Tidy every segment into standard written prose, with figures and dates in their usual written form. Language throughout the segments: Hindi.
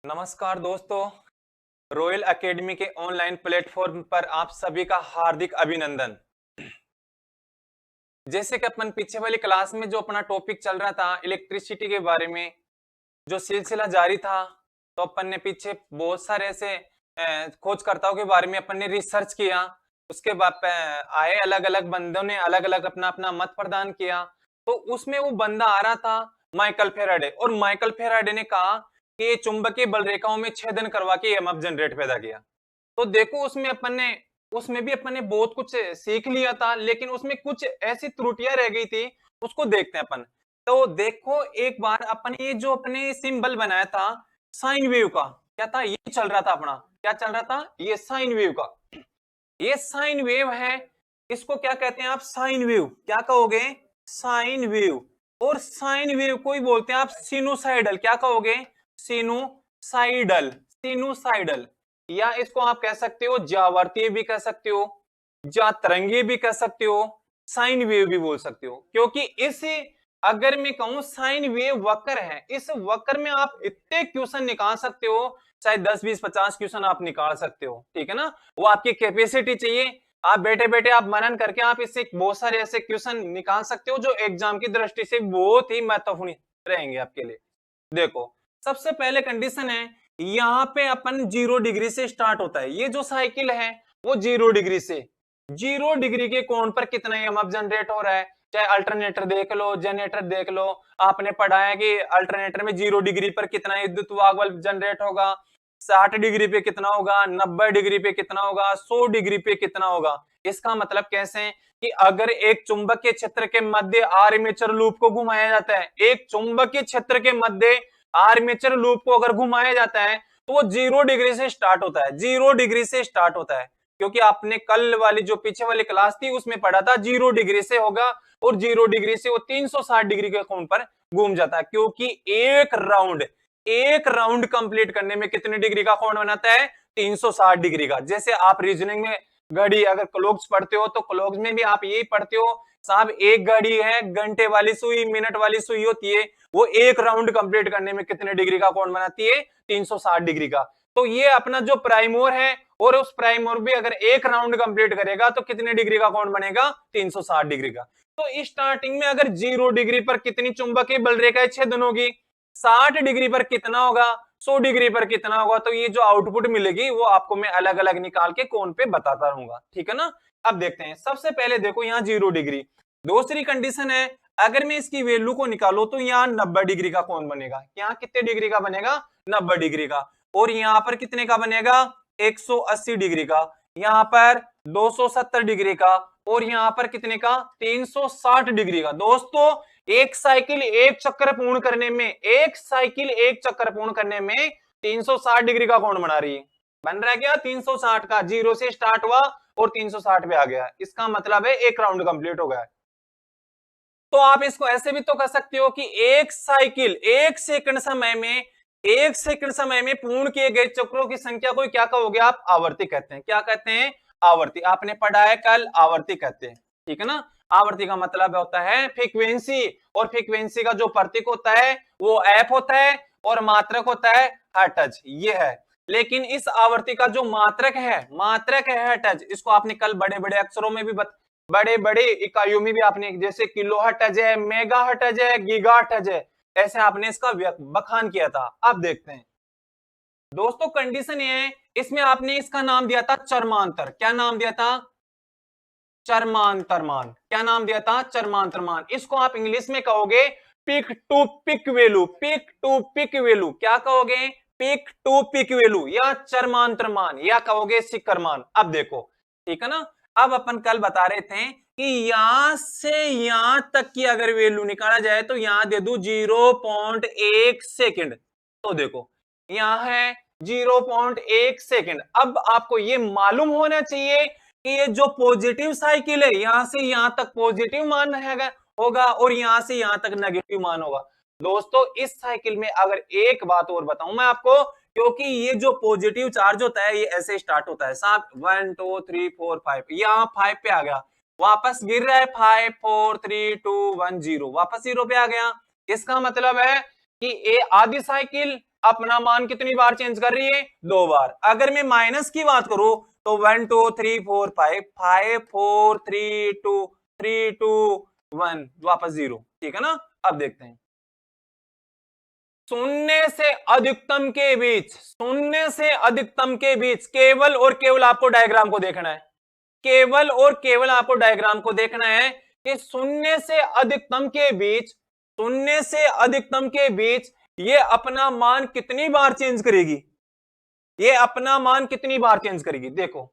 नमस्कार दोस्तों, रॉयल एकेडमी के ऑनलाइन प्लेटफॉर्म पर आप सभी का हार्दिक अभिनंदन। जैसे कि अपन पीछे वाली क्लास में जो अपना टॉपिक चल रहा था इलेक्ट्रिसिटी के बारे में, जो सिलसिला जारी था, तो अपन ने पीछे बहुत सारे ऐसे खोजकर्ताओं के बारे में अपन ने रिसर्च किया। उसके बाद आए अलग अलग बंदों ने अलग अलग अपना अपना मत प्रदान किया। तो उसमें वो बंदा आ रहा था माइकल फेराडे, और माइकल फेराडे ने कहा कि ये चुंबकीय बल रेखाओं में छेदन करवा के ईएमएफ जनरेट पैदा किया। तो देखो उसमें भी अपन ने बहुत कुछ सीख लिया था, लेकिन उसमें कुछ ऐसी त्रुटियां रह गई थी। उसको देखते हैं अपन। तो देखो एक बार अपन ये जो अपने सिंबल बनाया था साइन वेव का, क्या था ये चल रहा था अपना, क्या चल रहा था ये साइन वेव का। ये साइन वेव है, इसको क्या कहते हैं आप, साइन वेव। क्या कहोगे, साइन वेव। और साइन वेव को ही बोलते हैं आप सिनुसाइडल। क्या कहोगे, सिनुसाइडल, सिनुसाइडल। या इसको आप कह सकते हो ज्यावर्तीय भी कह सकते हो, जातरंगी भी कह सकते हो, साइन वेव भी बोल सकते हो। क्योंकि इस, अगर मैं कहूं साइन वेव वक्र है, इस वक्र में आप इतने क्वेश्चन निकाल सकते हो, चाहे 10 20 50 क्वेश्चन आप निकाल सकते हो, ठीक है ना। वो आपकी कैपेसिटी चाहिए। आप बैठे बैठे आप मनन करके आप इससे बहुत सारे ऐसे क्वेश्चन निकाल सकते हो जो एग्जाम की दृष्टि से बहुत ही महत्वपूर्ण रहेंगे आपके लिए। देखो सबसे पहले कंडीशन है, यहाँ पे अपन 0 डिग्री से स्टार्ट होता है। ये जो साइकिल है वो 0 डिग्री से, 0 डिग्री के कोण पर कितना ईएमएफ जनरेट हो रहा है। चाहे अल्टरनेटर देख लो, जनरेटर देख लो, आपने पढ़ा है कि अल्टरनेटर में 0 डिग्री पर कितना विद्युत वाहक बल जनरेट होगा, 60 डिग्री पे कितना होगा, 90 डिग्री पे कितना होगा, 100 डिग्री पे कितना होगा। इसका मतलब कैसे कि अगर एक चुंबकीय क्षेत्र के मध्य आर्मेचर लूप को घुमाया जाता है, एक चुंबकीय क्षेत्र के मध्य आर्मेचर लूप को अगर घुमाया जाता है, तो वो 0 डिग्री से स्टार्ट होता है, 0 डिग्री से स्टार्ट होता है। क्योंकि आपने कल वाली जो पीछे वाली क्लास थी उसमें पढ़ा था 0 डिग्री से होगा, और 0 डिग्री से वो 360 डिग्री के कोण पर घूम जाता है। क्योंकि एक राउंड कंप्लीट करने में कितने डिग्री का कोण बनाता है, 360 डिग्री का। जैसे आप रीजनिंग में घड़ी अगर क्लॉक्स पढ़ते हो, तो क्लॉक्स में भी आप यही पढ़ते हो साहब, एक घड़ी है घंटे वाली सुई, मिनट वाली सुई होती है, वो एक राउंड कंप्लीट करने में कितने डिग्री का कोण बनाती है, 360 डिग्री का। तो ये अपना जो प्राइमोर है, और उस प्राइमोर भी अगर एक राउंड कंप्लीट करेगा तो कितने डिग्री का कोण बनेगा, 360 डिग्री का। तो स्टार्टिंग में अगर 0 डिग्री पर कितनी चुंबकीय बल रेखाएं छेदन होगी, 60 डिग्री पर कितना होगा, 100 डिग्री पर कितना होगा, तो ये जो आउटपुट मिलेगी वो आपको मैं अलग अलग निकाल के कोण पे बताता रहूंगा, ठीक है ना। अब देखते हैं, सबसे पहले देखो यहाँ 0 डिग्री। दूसरी कंडीशन है, अगर मैं इसकी वैल्यू को निकालू तो यहाँ 90 डिग्री का कोण बनेगा। यहाँ कितने डिग्री का बनेगा, 90 डिग्री का। और यहाँ पर कितने का बनेगा, 180 डिग्री का। यहाँ पर 270 डिग्री का, और यहाँ पर कितने का, 360 डिग्री का। दोस्तों एक साइकिल एक चक्कर पूर्ण करने में, एक साइकिल एक चक्कर पूर्ण करने में 360 डिग्री का कोण बना रही है। बन रहा है क्या, 360 का, 0 से स्टार्ट हुआ और 360 पे आ गया। इसका मतलब है एक राउंड कंप्लीट हो गया। तो आप इसको ऐसे भी तो कर सकते हो कि एक साइकिल एक सेकंड समय में पूर्ण किए गए चक्रों की संख्या को क्या कहोगे आप, आवर्ती कहते हैं। क्या कहते हैं, आवर्ती। आपने पढ़ा है कल, आवर्ती कहते हैं, ठीक है ना। आवर्ती का मतलब होता है फ्रीक्वेंसी, और फ्रीक्वेंसी का जो प्रतीक होता है वो एफ होता है, और मात्रक होता है हर्ट्ज, ये है। लेकिन इस आवर्ती का जो मात्रक है हर्ट्ज, इसको आपने कल बड़े बड़े अक्षरों में भी बड़े बड़े इकाइयों में भी आपने, जैसे किलो हर्ट्ज है, मेगा हर्ट्ज है, गीगा हर्ट्ज है, ऐसे आपने इसका बखान किया था। अब देखते हैं दोस्तों, कंडीशन ये है, इसमें आपने इसका नाम दिया था चरमांतर। क्या नाम दिया था, चरमांतरमान। क्या नाम दिया था, चरमांतरमान। इसको आप इंग्लिश में कहोगे peak to peak value, peak to peak value. क्या कहोगे, पिक टू पिक वैल्यू, या चरमांतरमान, या कहोगे शिखरमान। अब देखो, ठीक है ना। अब अपन कल बता रहे थे कि यहां से यहां तक की अगर वैल्यू निकाला जाए तो यहां दे दू 0.1 सेकेंड। तो देखो यहां है 0.1 सेकेंड। अब आपको ये मालूम होना चाहिए कि ये जो पॉजिटिव साइकिल है, यहां से यहां तक पॉजिटिव मान होगा, और यहां से यहां तक नेगेटिव मान होगा। दोस्तों इस साइकिल में अगर एक बात और बताऊं मैं आपको, क्योंकि ये जो पॉजिटिव चार्ज होता है ये ऐसे स्टार्ट होता है साहब, 1 2 3 4 5, यहाँ 5 पे आ गया, वापस गिर रहा है 5 4 3 2 1 0, वापस 0 पे आ गया। इसका मतलब है कि ये आधी साइकिल अपना मान कितनी बार चेंज कर रही है? 2 बार। अगर मैं माइनस की बात करूं तो 1 2 3 4 5 5 4 3 2 3 2 1 वापस 0। ठीक है ना? अब देखते हैं शून्य से अधिकतम के बीच, शून्य से अधिकतम के बीच केवल और केवल आपको डायग्राम को देखना है, केवल और केवल आपको डायग्राम को देखना है कि शून्य से अधिकतम के बीच, शून्य से अधिकतम के बीच ये अपना मान कितनी बार चेंज करेगी, ये अपना मान कितनी बार चेंज करेगी। देखो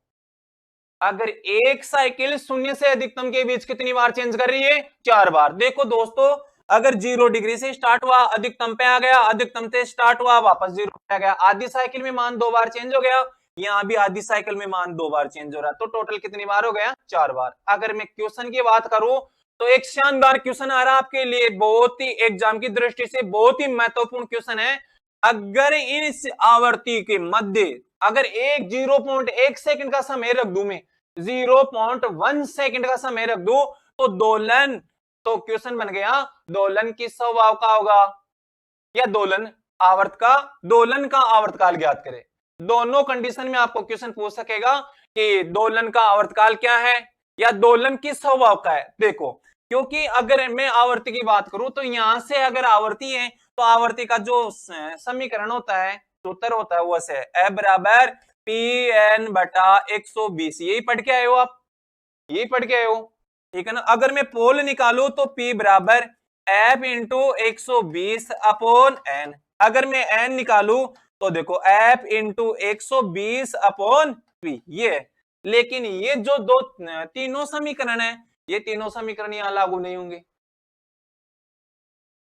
अगर एक साइकिल शून्य से अधिकतम के बीच कितनी बार चेंज कर रही है? 4 बार। देखो दोस्तों अगर 0 डिग्री से स्टार्ट हुआ अधिकतम पे आ गया, अधिकतम से स्टार्ट हुआ वापस 0 पे आ गया, आधी साइकिल में मान 2 बार चेंज हो गया, यहां भी आधी साइकिल में मान 2 बार चेंज हो रहा है, तो टोटल कितनी बार हो गया? 4 बार। अगर मैं क्वेश्चन की बात करूं तो एक शानदार क्वेश्चन आ रहा है आपके लिए, बहुत ही एग्जाम की दृष्टि से बहुत ही महत्वपूर्ण क्वेश्चन है। अगर इस आवर्ती के मध्य अगर 0.1 सेकंड का समय रख दूं मैं, 0.1 सेकंड का समय रख दू तो दोलन, तो क्वेश्चन बन गया दोलन किस स्वभाव का होगा, या दोलन आवर्त का, दोलन का आवर्तकाल ज्ञात करें। दोनों कंडीशन में आपको क्वेश्चन पूछ सकेगा कि दोलन का आवर्तकाल क्या है या दोलन किस स्वभाव का है। देखो क्योंकि अगर मैं आवर्ती की बात करूं तो यहां से अगर आवर्ती है तो आवर्ती का जो समीकरण होता है, सूत्र होता है, वो ऐसे F बराबर Pn बटा 120। यही पढ़ के आए हो आप, यही पढ़ के आए हो, ठीक है ना? अगर मैं पोल निकालू तो P बराबर F इंटू 120 अपॉन N। अगर मैं N निकालू तो देखो F इंटू 120 अपॉन P, ये। लेकिन ये जो दो तीनों समीकरण है, ये तीनों समीकरण यहां लागू नहीं होंगे,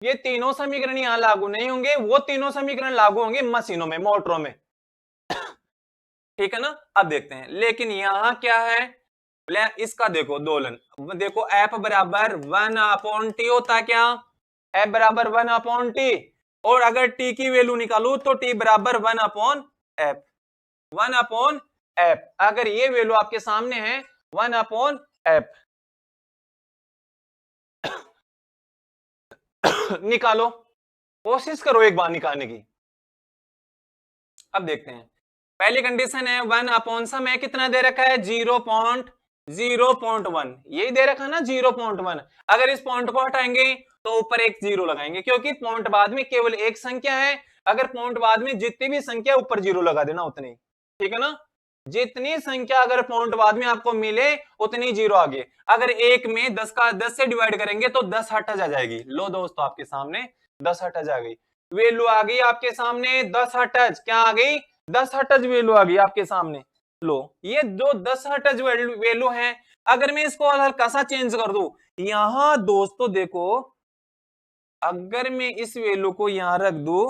ये तीनों समीकरण यहां लागू नहीं होंगे, वो तीनों समीकरण लागू होंगे मशीनों में, मोटरों में। ठीक है ना? अब देखते हैं लेकिन यहां क्या है, इसका देखो दोलन, देखो F बराबर 1 अपॉन टी होता है क्या? F बराबर 1 अपॉन टी, और अगर टी की वैल्यू निकालू तो टी बराबर 1 अपॉन एफ, 1 अपॉन एफ। अगर ये वैल्यू आपके सामने है 1 अपॉन एफ, निकालो, कोशिश करो एक बार निकालने की। अब देखते हैं पहली कंडीशन है 1 अपॉन समय कितना दे रखा है? 0.1, यही दे रखा है ना 0.1। अगर इस पॉइंट को हटाएंगे तो ऊपर एक 0 लगाएंगे, क्योंकि पॉइंट बाद में केवल एक संख्या है, अगर पॉइंट बाद में जितनी भी संख्या ऊपर 0 लगा देना उतनी, ठीक है ना? जितनी संख्या अगर पॉइंट बाद में आपको मिले उतनी 0 आगे। अगर एक में 10 से डिवाइड करेंगे तो 10 हट जा जाएगी। लो दोस्तों आपके सामने 10 हट जा गई, वैल्यू आ गई आपके सामने 10 हटज, क्या आ गई? 10 हटज वैल्यू आ गई आपके सामने। लो ये जो 10 हटज वैल्यू है, अगर मैं इसको हल्का सा चेंज कर दूं, यहां दोस्तों देखो अगर मैं इस वैल्यू को यहां रख दूं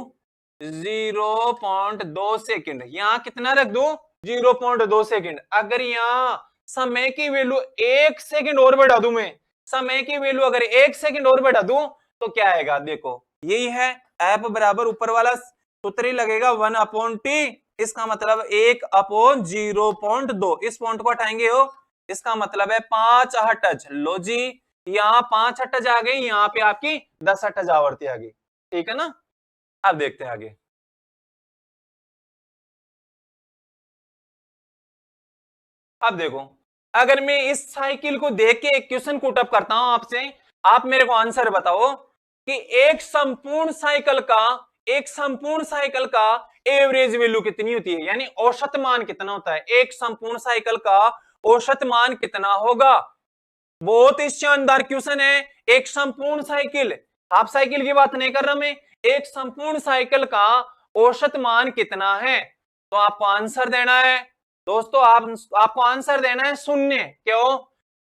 0.2 सेकंड, यहां कितना रख दूं? 0.2 सेकंड। अगर यहां समय की वैल्यू 1 सेकंड और बढ़ा दूं मैं, समय की वैल्यू अगर 1 सेकंड और बढ़ा दूं तो क्या आएगा? देखो यही है F बराबर ऊपर वाला सूत्र ही लगेगा 1 अपॉन टी, इसका मतलब 1 अपॉन 0.2, इस पॉइंट को हटाएंगे हो, इसका मतलब है 5 हटज। लो जी यहाँ 5 हटज आ गई, यहाँ पे आपकी 10 हटज आवर्ती आ गई, ठीक है ना? अब देखते हैं आगे। अब देखो अगर मैं इस साइकिल को देख के एक क्वेश्चन पुट अप करता हूं आपसे, आप मेरे को आंसर बताओ कि एक संपूर्ण साइकिल का, एक संपूर्ण साइकिल का एवरेज वैल्यू कितनी होती है, यानी औसत मान कितना होता है? एक संपूर्ण साइकिल का औसत मान कितना होगा? बहुत ही शानदार क्वेश्चन है। एक संपूर्ण साइकिल, हाफ साइकिल की बात नहीं कर रहा मैं, एक संपूर्ण साइकिल का औसत मान कितना है? तो आपको आंसर देना है दोस्तों, आपको आंसर देना है शून्य। क्यों?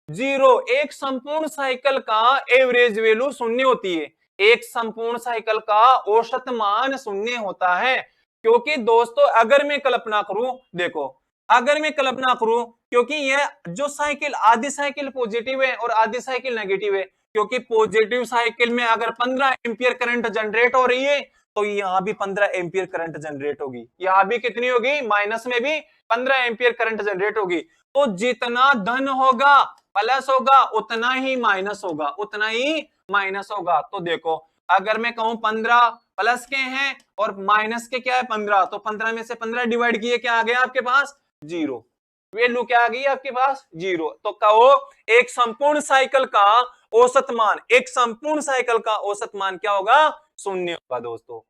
0। एक संपूर्ण साइकिल का एवरेज वैल्यू शून्य होती है, एक संपूर्ण साइकिल का औसत मान शून्य होता है। क्योंकि दोस्तों अगर मैं कल्पना करूं, देखो अगर मैं कल्पना करूं, क्योंकि यह जो साइकिल आधी साइकिल पॉजिटिव है और आधी साइकिल नेगेटिव है, क्योंकि पॉजिटिव साइकिल में अगर 15 एम्पियर करंट जनरेट हो रही है तो यहां भी 15 एम्पियर करंट जनरेट होगी, यहां भी कितनी होगी? माइनस में भी 15 एम्पियर करंट जनरेट होगी। तो जितना धन होगा प्लस होगा उतना ही माइनस होगा, उतना ही माइनस होगा। तो देखो अगर मैं कहूं 15 प्लस के हैं और माइनस के क्या है 15, तो 15 में से 15 डिवाइड किए क्या आ गया आपके पास 0, वैल्यू क्या आ गई आपके पास 0। तो कहो एक संपूर्ण साइकिल का औसत मान, एक संपूर्ण साइकिल का औसत मान क्या होगा 0 होगा दोस्तों।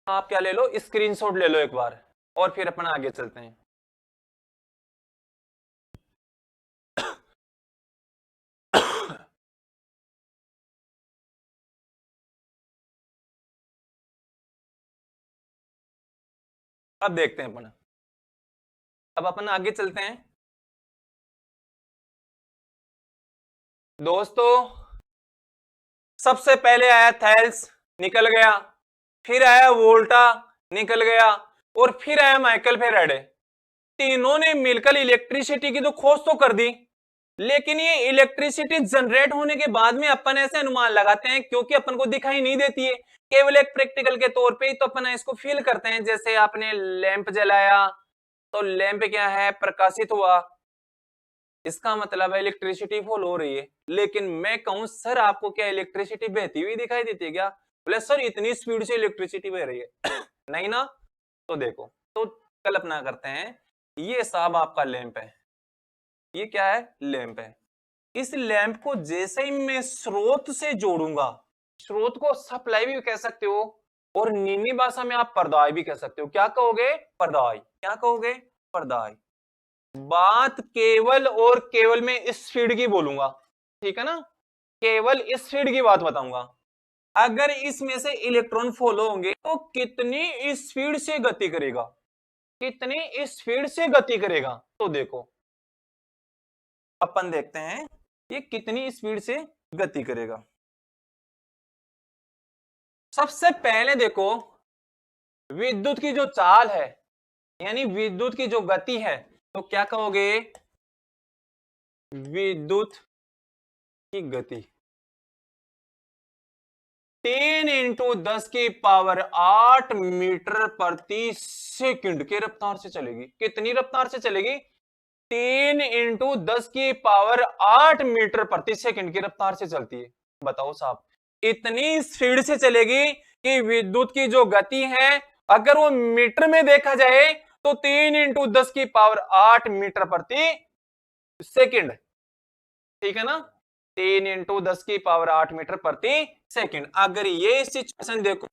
आप क्या ले लो, स्क्रीनशॉट ले लो एक बार और फिर अपन आगे चलते हैं। अब देखते हैं अपन, अब अपन आगे चलते हैं दोस्तों। सबसे पहले आया थेल्स, निकल गया, फिर आया वोल्टा, निकल गया, और फिर आया माइकल फेराडे। तीनों ने मिलकर इलेक्ट्रिसिटी की तो खोज तो कर दी, लेकिन ये इलेक्ट्रिसिटी जनरेट होने के बाद में अपन ऐसे अनुमान लगाते हैं क्योंकि अपन को दिखाई नहीं देती है, केवल एक प्रैक्टिकल के तौर पे ही तो अपन इसको फील करते हैं। जैसे आपने लैंप जलाया तो लैंप क्या है, प्रकाशित हुआ, इसका मतलब है इलेक्ट्रिसिटी फ्लो हो रही है। लेकिन मैं कहूं सर आपको क्या इलेक्ट्रिसिटी बहती हुई दिखाई देती है क्या, बोले सर इतनी स्पीड से इलेक्ट्रिसिटी बह रही है नहीं ना। तो देखो, तो कल्पना करते हैं ये साहब आपका लैंप है, ये क्या है लैंप है। इस लैंप को जैसे ही मैं स्रोत से जोड़ूंगा, स्रोत को सप्लाई भी कह सकते हो और नीनी भाषा में आप पर्दाय भी कह सकते हो। क्या कहोगे पर्दाय, क्या कहोगे पर्दाय। बात केवल और केवल मैं इस स्पीड की बोलूंगा, ठीक है ना, केवल इस स्पीड की बात बताऊंगा। अगर इसमें से इलेक्ट्रॉन फॉलो होंगे तो कितनी स्पीड से गति करेगा, कितनी स्पीड से गति करेगा। तो देखो अपन देखते हैं ये कितनी स्पीड से गति करेगा। सबसे पहले देखो विद्युत की जो चाल है, यानी विद्युत की जो गति है, तो क्या कहोगे विद्युत की गति 10 इंटू 10 की पावर 8 मीटर प्रति सेकंड की रफ्तार से चलेगी। कितनी रफ्तार से चलेगी 3 इंटू 10 की पावर 8 मीटर प्रति सेकंड की रफ्तार से चलती है। बताओ साहब इतनी स्पीड से चलेगी कि विद्युत की जो गति है अगर वो मीटर में देखा जाए तो 3 इंटू 10 की पावर 8 मीटर प्रति सेकंड, ठीक है ना, 3 इंटू 10 की पावर 8 मीटर प्रति सेकंड। अगर ये सिचुएशन देखो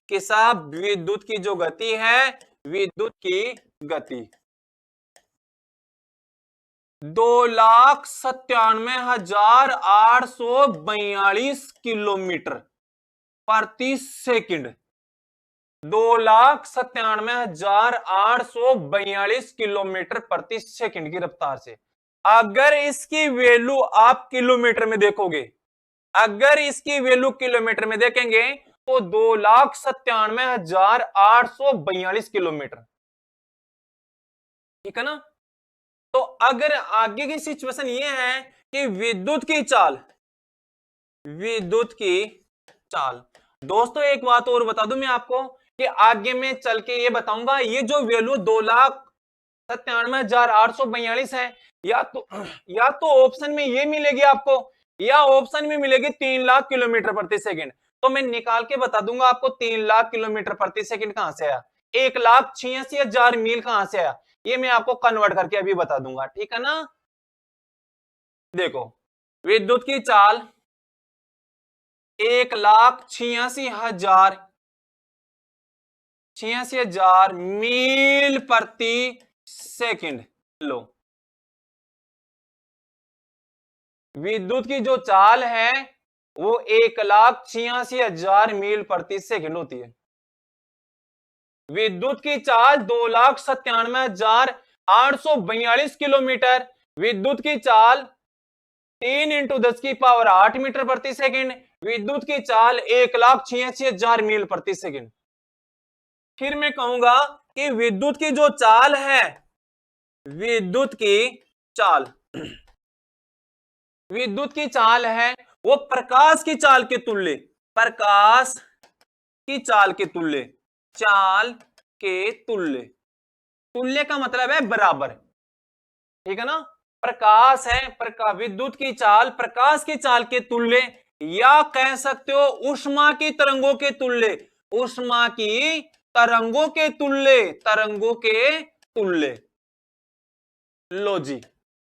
कि साहब विद्युत की जो गति है, विद्युत की गति 2,97,842 किलोमीटर प्रति सेकंड, 2,97,842 किलोमीटर प्रति सेकंड की रफ्तार से। अगर इसकी वैल्यू आप किलोमीटर में देखोगे, अगर इसकी वैल्यू किलोमीटर में देखेंगे तो 2,97,842 किलोमीटर, ठीक है ना। तो अगर आगे की सिचुएशन ये है कि विद्युत की चाल, विद्युत की चाल, दोस्तों एक बात और बता दूं मैं आपको कि आगे में चल के ये बताऊंगा ये जो वैल्यू 2,97,842 है, या तो ऑप्शन में ये मिलेगी आपको, या ऑप्शन में मिलेगी 3 लाख किलोमीटर प्रति सेकंड। तो मैं निकाल के बता दूंगा आपको 3 लाख किलोमीटर प्रति सेकंड कहां से आया, 1,86,000 मील कहां से आया, ये मैं आपको कन्वर्ट करके अभी बता दूंगा, ठीक है ना। देखो विद्युत की चाल 1,86,000 मील प्रति सेकंड। लो विद्युत की जो चाल है वो 1,86,000 मील प्रति सेकंड होती है। विद्युत की चाल 2,97,842 किलोमीटर, विद्युत की चाल 3 इंटू 10 की पावर 8 मीटर प्रति सेकंड, विद्युत की चाल 1,86,000 मील प्रति सेकंड। फिर मैं कहूंगा कि विद्युत की जो चाल है, विद्युत की चाल, विद्युत की चाल है वो प्रकाश की चाल के तुल्य, प्रकाश की चाल के तुल्य, चाल के तुल्य, तुल्य का मतलब है बराबर, ठीक है ना, प्रकाश है, विद्युत की चाल प्रकाश की चाल के तुल्य, या कह सकते हो ऊष्मा की तरंगों के तुल्य, ऊष्मा की तरंगों के तुल्य, तरंगों के तुल्य। लो जी,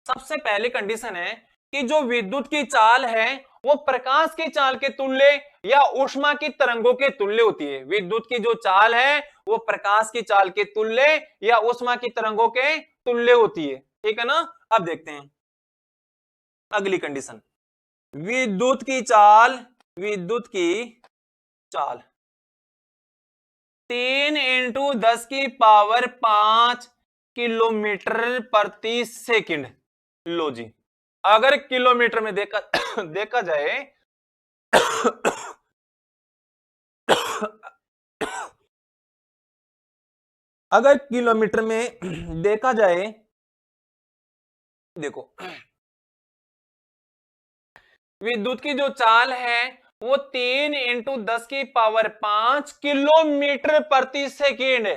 सबसे पहली कंडीशन है कि जो विद्युत की चाल है वो प्रकाश की चाल के तुल्य या ऊष्मा की तरंगों के तुल्य होती है। विद्युत की जो चाल है वो प्रकाश की चाल के तुल्य या ऊष्मा की तरंगों के तुल्य होती है, ठीक है ना। अब देखते हैं अगली कंडीशन। विद्युत की चाल, विद्युत की चाल 3 × 10⁵ किलोमीटर प्रति सेकंड। लो जी, अगर किलोमीटर में देखा देखा जाए अगर किलोमीटर में देखा जाए, देखो विद्युत की जो चाल है वो 3 × 10⁵ किलोमीटर प्रति सेकंड है,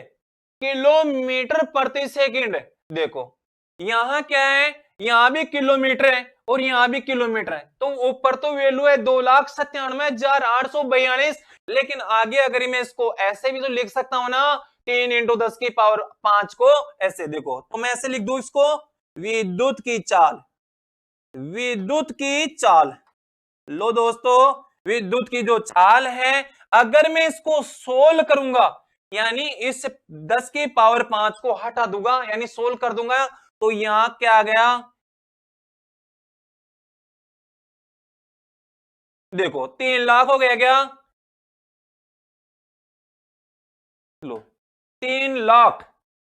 किलोमीटर प्रति सेकंड। देखो यहां क्या है, यहां भी किलोमीटर है और यहां भी किलोमीटर है, तो ऊपर तो वैल्यू है 2,97,842, लेकिन आगे अगर मैं इसको ऐसे भी तो लिख सकता हूं ना, 3 × 10⁵ को ऐसे। देखो तो मैं ऐसे लिख दूं इसको, विद्युत की चाल, विद्युत की चाल। लो दोस्तों, विद्युत की जो चाल है अगर मैं इसको सोल्व करूंगा, यानी इस 10⁵ को हटा दूंगा यानी सोल्व कर दूंगा, तो यहां क्या आ गया, देखो 3 लाख हो गया क्या। लो 3 लाख,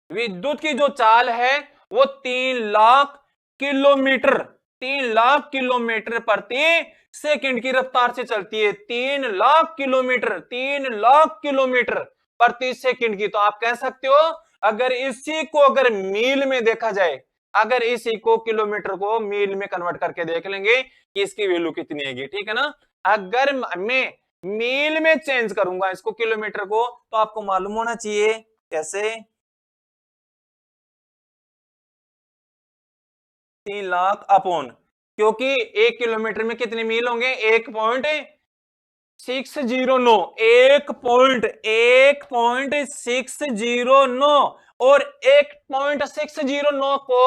विद्युत की जो चाल है वो 3 लाख किलोमीटर, 3 लाख किलोमीटर प्रति सेकंड की रफ्तार से चलती है। 3 लाख किलोमीटर, 3 लाख किलोमीटर प्रति सेकंड की। तो आप कह सकते हो अगर इसी को अगर मील में देखा जाए, अगर इसी को किलोमीटर को मील में कन्वर्ट करके देख लेंगे कि इसकी वैल्यू कितनी आएगी, ठीक है ना। अगर मैं मील में चेंज करूंगा इसको किलोमीटर को, तो आपको मालूम होना चाहिए कैसे, 3 लाख अपॉन, क्योंकि 1 किलोमीटर में कितने मील होंगे, 1.609, 1.609, और 1.609 को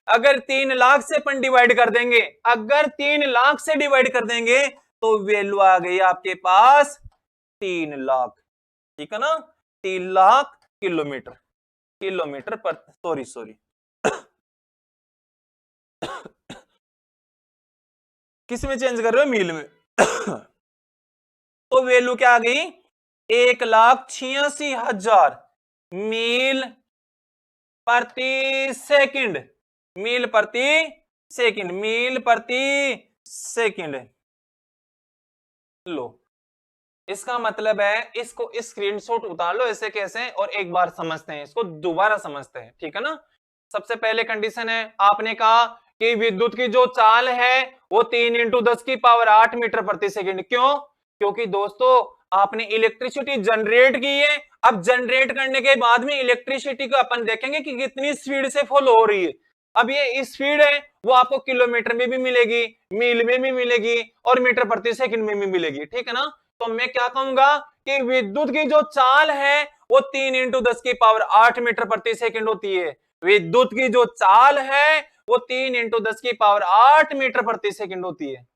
अगर 3 लाख से अपन डिवाइड कर देंगे, अगर 3 लाख से डिवाइड कर देंगे तो वैल्यू आ गई आपके पास 3 लाख, ठीक है ना। 3 लाख किलोमीटर, किलोमीटर पर, सॉरी किस में चेंज कर रहे हो, मील में। तो वैल्यू क्या आ गई, 1,86,000 मील प्रति सेकंड, मील प्रति सेकंड, मील प्रति सेकंड। लो इसका मतलब है, इसको स्क्रीनशॉट उतार लो ऐसे कैसे, और एक बार समझते हैं इसको, दोबारा समझते हैं, ठीक है ना। सबसे पहले कंडीशन है, आपने कहा कि विद्युत की जो चाल है वो 3 × 10⁸ मीटर प्रति सेकंड। क्यों, क्योंकि दोस्तों आपने इलेक्ट्रिसिटी जनरेट की है, अब जनरेट करने के बाद में इलेक्ट्रिसिटी को अपन देखेंगे कि कितनी स्पीड से फ्लो हो रही है। अब ये स्पीड है वो आपको किलोमीटर में भी मिलेगी, मील में भी मिलेगी, और मीटर प्रति सेकंड में भी मिलेगी, ठीक है ना। तो मैं क्या कहूंगा कि विद्युत की जो चाल है वो 3 × 10⁸ मीटर प्रति सेकंड होती है। विद्युत की जो चाल है वो 3 × 10⁸ मीटर प्रति सेकंड होती है।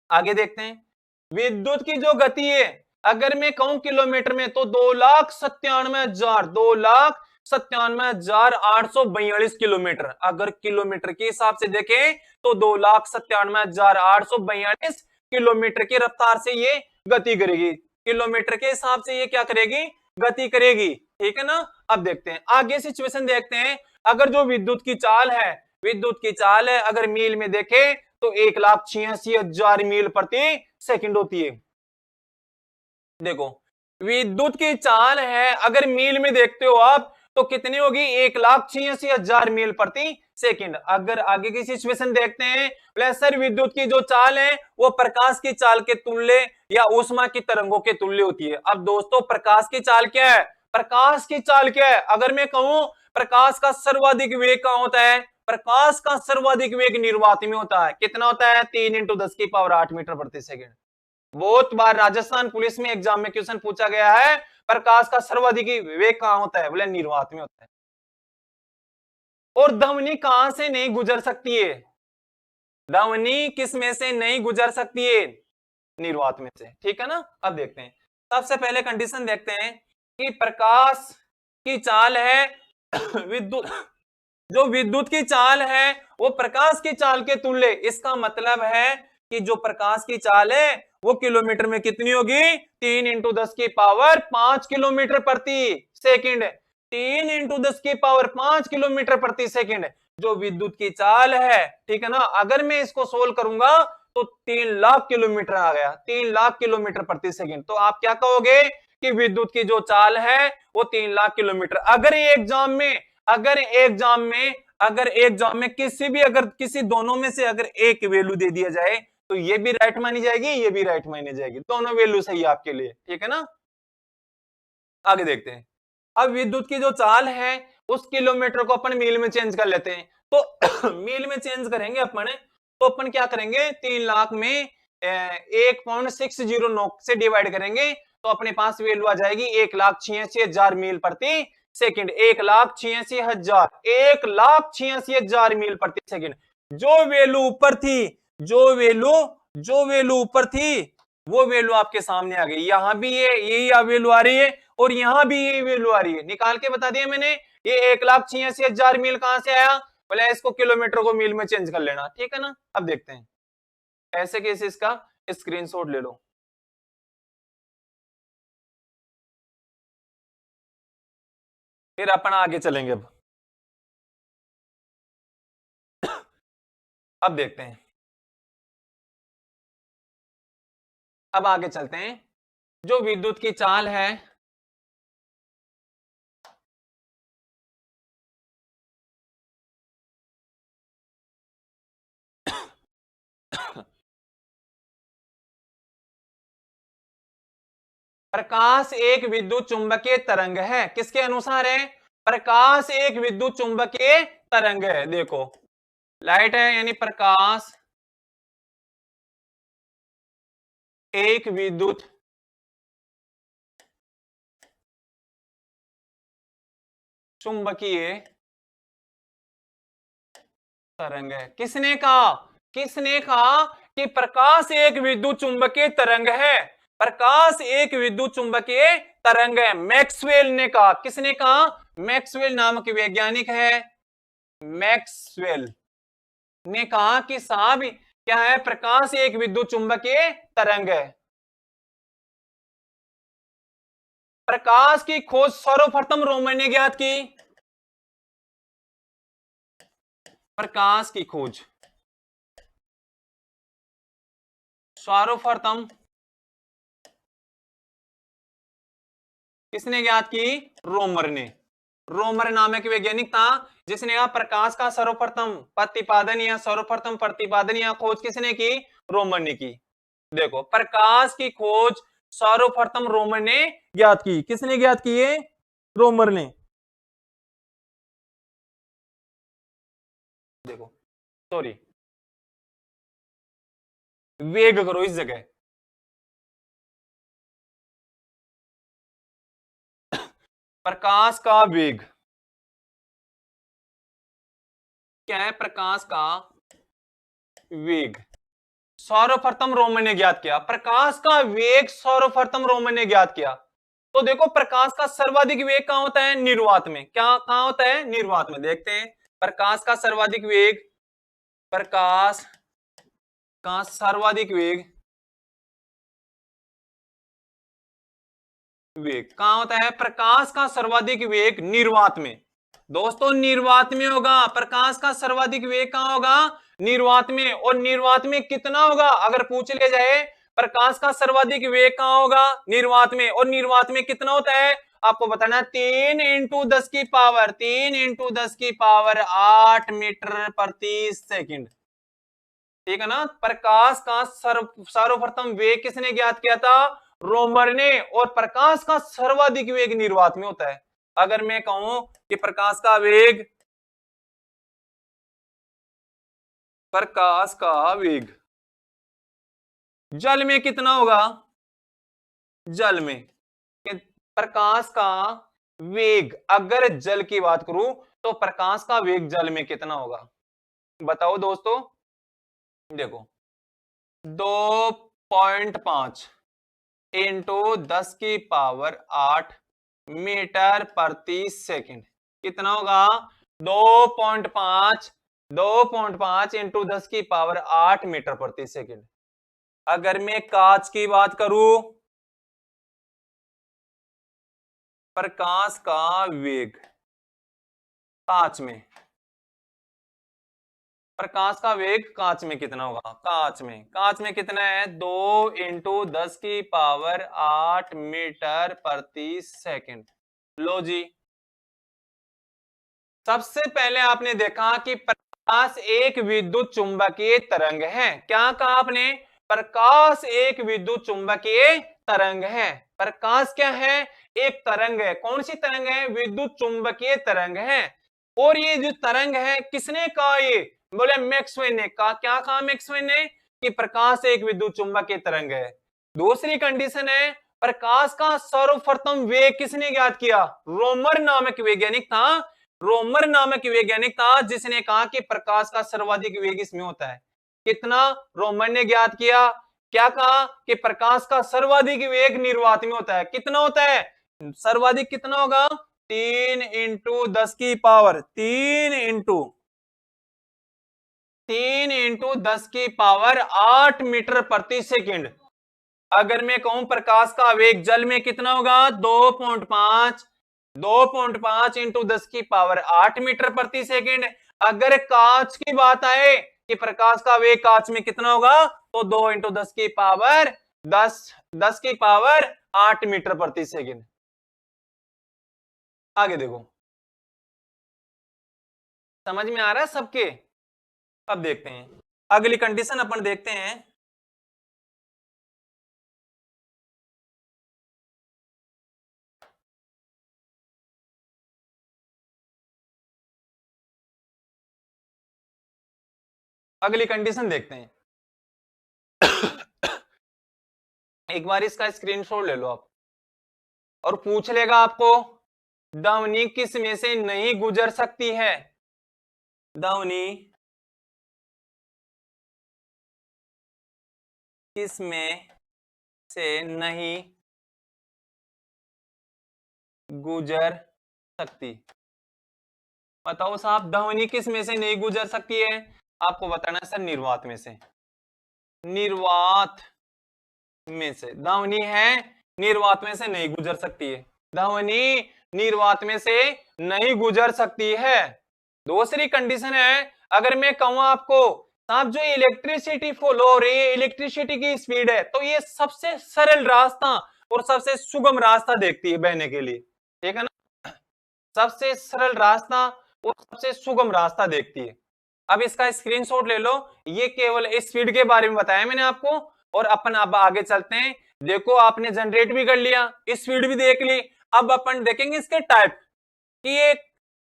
आगे देखते हैं, विद्युत की जो गति है अगर मैं कहूं किलोमीटर में, तो 2,97,842 किलोमीटर। अगर किलोमीटर के हिसाब से देखें तो 2,97,842 किलोमीटर की रफ्तार से ये गति करेगी, किलोमीटर के हिसाब से ये क्या करेगी, गति करेगी, ठीक है ना। अब देखते हैं आगे सिचुएशन देखते हैं, अगर जो विद्युत की चाल है, विद्युत की चाल है अगर मील में देखें तो 1,86,000 मील प्रति सेकंड होती है। देखो विद्युत की चाल है अगर मील में देखते हो आप तो कितनी होगी, 1,86,000 मील प्रति सेकंड। अगर आगे की सिचुएशन देखते हैं, सर विद्युत की जो चाल है वो प्रकाश की चाल के तुल्य या ऊष्मा की तरंगों के तुल्य होती है। अब दोस्तों प्रकाश की चाल क्या है, प्रकाश की चाल क्या है, अगर मैं कहूं प्रकाश का सर्वाधिक वेग कहां होता है, प्रकाश का सर्वाधिक वेग निर्वात में होता है। कितना होता है? 3 × 10⁸ मीटर प्रति सेकंड। बहुत बार राजस्थान पुलिस में एग्जाम में क्वेश्चन पूछा गया है, प्रकाश का सर्वाधिक वेग कहां होता है? बोले निर्वात में होता है। और ध्वनि कहां से नहीं गुजर सकती है? ध्वनि किस में से नहीं गुजर सकती है? निर्वात में से। ठीक है ना? अब देखते हैं, सबसे पहले कंडीशन देखते हैं कि प्रकाश की चाल है विद्युत, जो विद्युत की चाल है वो प्रकाश की चाल के तुल्य। इसका मतलब है कि जो प्रकाश की चाल है वो किलोमीटर में कितनी होगी? 3 × 10⁵ किलोमीटर प्रति सेकंड। 3 × 10⁵ किलोमीटर प्रति सेकंड जो विद्युत की चाल है। ठीक है ना? अगर मैं इसको सोल्व करूंगा तो 3 लाख किलोमीटर आ गया, 3 लाख किलोमीटर प्रति सेकंड। तो आप क्या कहोगे कि विद्युत की जो चाल है वो 3 लाख किलोमीटर। अगर एग्जाम में किसी दोनों में से अगर एक वैल्यू दे दिया जाए तो ये भी राइट मानी जाएगी, ये भी राइट मानी जाएगी, दोनों वैल्यू सही है आपके लिए। ठीक है ना? आगे देखते हैं। अब विद्युत की जो चाल है उस किलोमीटर को अपन मील में चेंज कर लेते हैं। तो मील में चेंज करेंगे अपन, तो अपन क्या करेंगे? 3 लाख में 1.609 से डिवाइड करेंगे तो अपने पास वैल्यू आ जाएगी 1,86,000 मील प्रति सेकंड। 1,86,000 मील प्रति सेकंड। जो वैल्यू ऊपर थी, जो वैल्यू ऊपर थी वो वैल्यू आपके सामने आ गई। यहां भी यही वैल्यू आ रही है और यहां भी यही वैल्यू आ रही है। निकाल के बता दिया मैंने। ये 1,86,000 मील कहां से आया? बोले इसको किलोमीटर को मील में चेंज कर लेना। ठीक है ना? अब देखते हैं, ऐसे कैसे इसका स्क्रीनशॉट ले लो। फिर अपन आगे चलेंगे। अब देखते हैं, अब आगे चलते हैं। जो विद्युत की चाल है प्रकाश एक विद्युत चुंबकीय तरंग है। किसके अनुसार है? प्रकाश एक विद्युत चुंबकीय तरंग है। देखो लाइट है यानी प्रकाश एक विद्युत चुंबकीय तरंग है। किसने कहा? किसने कहा कि प्रकाश एक विद्युत चुंबकीय तरंग है? प्रकाश एक विद्युत चुंबकीय तरंग है, मैक्सवेल ने कहा। किसने कहा? मैक्सवेल नामक वैज्ञानिक है, मैक्सवेल ने कहा कि साहब क्या है? प्रकाश एक विद्युत चुंबकीय तरंग है। प्रकाश की खोज सर्वप्रथम रोमन ने ज्ञात की। प्रकाश की खोज सर्वप्रथम किसने ज्ञात की? रोमर ने। रोमर नामक वैज्ञानिक था जिसने कहा प्रकाश का सर्वप्रथम प्रतिपादन या खोज किसने की? रोमर ने की। देखो प्रकाश की खोज सर्वप्रथम रोमर ने ज्ञात की। किसने ज्ञात की है? रोमर ने। देखो सॉरी, वेग करो इस जगह। प्रकाश का वेग क्या है? प्रकाश का वेग सर्वप्रथम रोमन ने ज्ञात किया। प्रकाश का वेग सर्वप्रथम रोमन ने ज्ञात किया। तो देखो प्रकाश का सर्वाधिक वेग कहां होता है? निर्वात में। क्या कहां होता है? निर्वात में। देखते हैं प्रकाश का सर्वाधिक वेग, प्रकाश का सर्वाधिक वेग कहां होता है? प्रकाश का सर्वाधिक वेग निर्वात में। दोस्तों निर्वात में होगा। प्रकाश का सर्वाधिक वेग कहां होगा? निर्वात में। और निर्वात में कितना होगा? अगर पूछ ले जाए प्रकाश का सर्वाधिक वेग कहां होगा? निर्वात में। और निर्वात में कितना होता है आपको बताना? 3 × 10⁸ मीटर प्रति सेकंड। ठीक है ना? प्रकाश का सर्वप्रथम वेग किसने ज्ञात किया था? रोमर ने। और प्रकाश का सर्वाधिक वेग निर्वात में होता है। अगर मैं कहूं कि प्रकाश का वेग प्रकाश का वेग जल में कितना होगा? जल में प्रकाश का वेग, अगर जल की बात करूं तो प्रकाश का वेग जल में कितना होगा? बताओ दोस्तों। देखो 2.5 इंटू 10 की पावर 8 मीटर प्रति सेकंड कितना होगा? 2.5 इंटू 10 की पावर 8 मीटर प्रति सेकंड। अगर मैं कांच की बात करूं, प्रकाश का वेग कांच में, प्रकाश का वेग कांच में कितना होगा? कांच में कितना है? 2 इंटू 10 की पावर 8 मीटर प्रति सेकंड। लो जी, सबसे पहले आपने देखा कि प्रकाश एक विद्युत चुंबकीय तरंग है। क्या कहा आपने? प्रकाश एक विद्युत चुंबकीय तरंग है। प्रकाश क्या है? एक तरंग है। कौन सी तरंग है? विद्युत चुंबकीय तरंग है। और ये जो तरंग है किसने कहा? ये बोले मैक्सवेल ने कहा। क्या कहा मैक्सवेल ने? कि प्रकाश एक विद्युत चुंबकीय तरंग है। दूसरी कंडीशन है, प्रकाश का सर्वप्रथम वेग किसने ज्ञात किया? रोमर नामक वैज्ञानिक था। रोमर नामक वैज्ञानिक था जिसने कहा कि प्रकाश का सर्वाधिक वेग इसमें होता है। कितना? रोमर ने ज्ञात किया। क्या कहा? कि प्रकाश का सर्वाधिक वेग निर्वात में होता है। कितना होता है? सर्वाधिक कितना होगा? 3 इंटू 10 की पावर 10 की पावर 8 मीटर प्रति सेकंड। अगर मैं कहूं प्रकाश का वेग जल में कितना होगा? 2.5 इंटू 10 की पावर 8 मीटर प्रति सेकंड। अगर कांच की बात आए कि प्रकाश का वेग कांच में कितना होगा, तो 2 इंटू 10 की पावर 10 की पावर 8 मीटर प्रति सेकंड। आगे देखो, समझ में आ रहा है सबके? अब देखते हैं अगली कंडीशन, अपन देखते हैं। अगली कंडीशन देखते हैं। एक बार इसका स्क्रीनशॉट ले लो आप, और पूछ लेगा आपको ध्वनि किस में से नहीं गुजर सकती है? ध्वनि किस में से नहीं गुजर सकती? बताओ साहब, ध्वनि किस में से नहीं गुजर सकती है? आपको बताना है सर, निर्वात में से। निर्वात में से ध्वनि है, निर्वात में से नहीं गुजर सकती है। ध्वनि निर्वात में से नहीं गुजर सकती है। दूसरी कंडीशन है, अगर मैं कहूं आपको साहब जो इलेक्ट्रिसिटी फ्लो हो रही है, इलेक्ट्रिसिटी की स्पीड है, तो ये सबसे सरल रास्ता और सबसे सुगम रास्ता देखती है बहने के लिए। ठीक है ना? सबसे सरल रास्ता और सबसे सुगम रास्ता देखती है। अब इसका स्क्रीनशॉट ले लो। ये केवल स्पीड के बारे में बताया मैंने आपको, और अपन अब आगे चलते हैं। देखो आपने जनरेट भी कर लिया, स्पीड भी देख ली। अब अपन देखेंगे इसके टाइप कि ये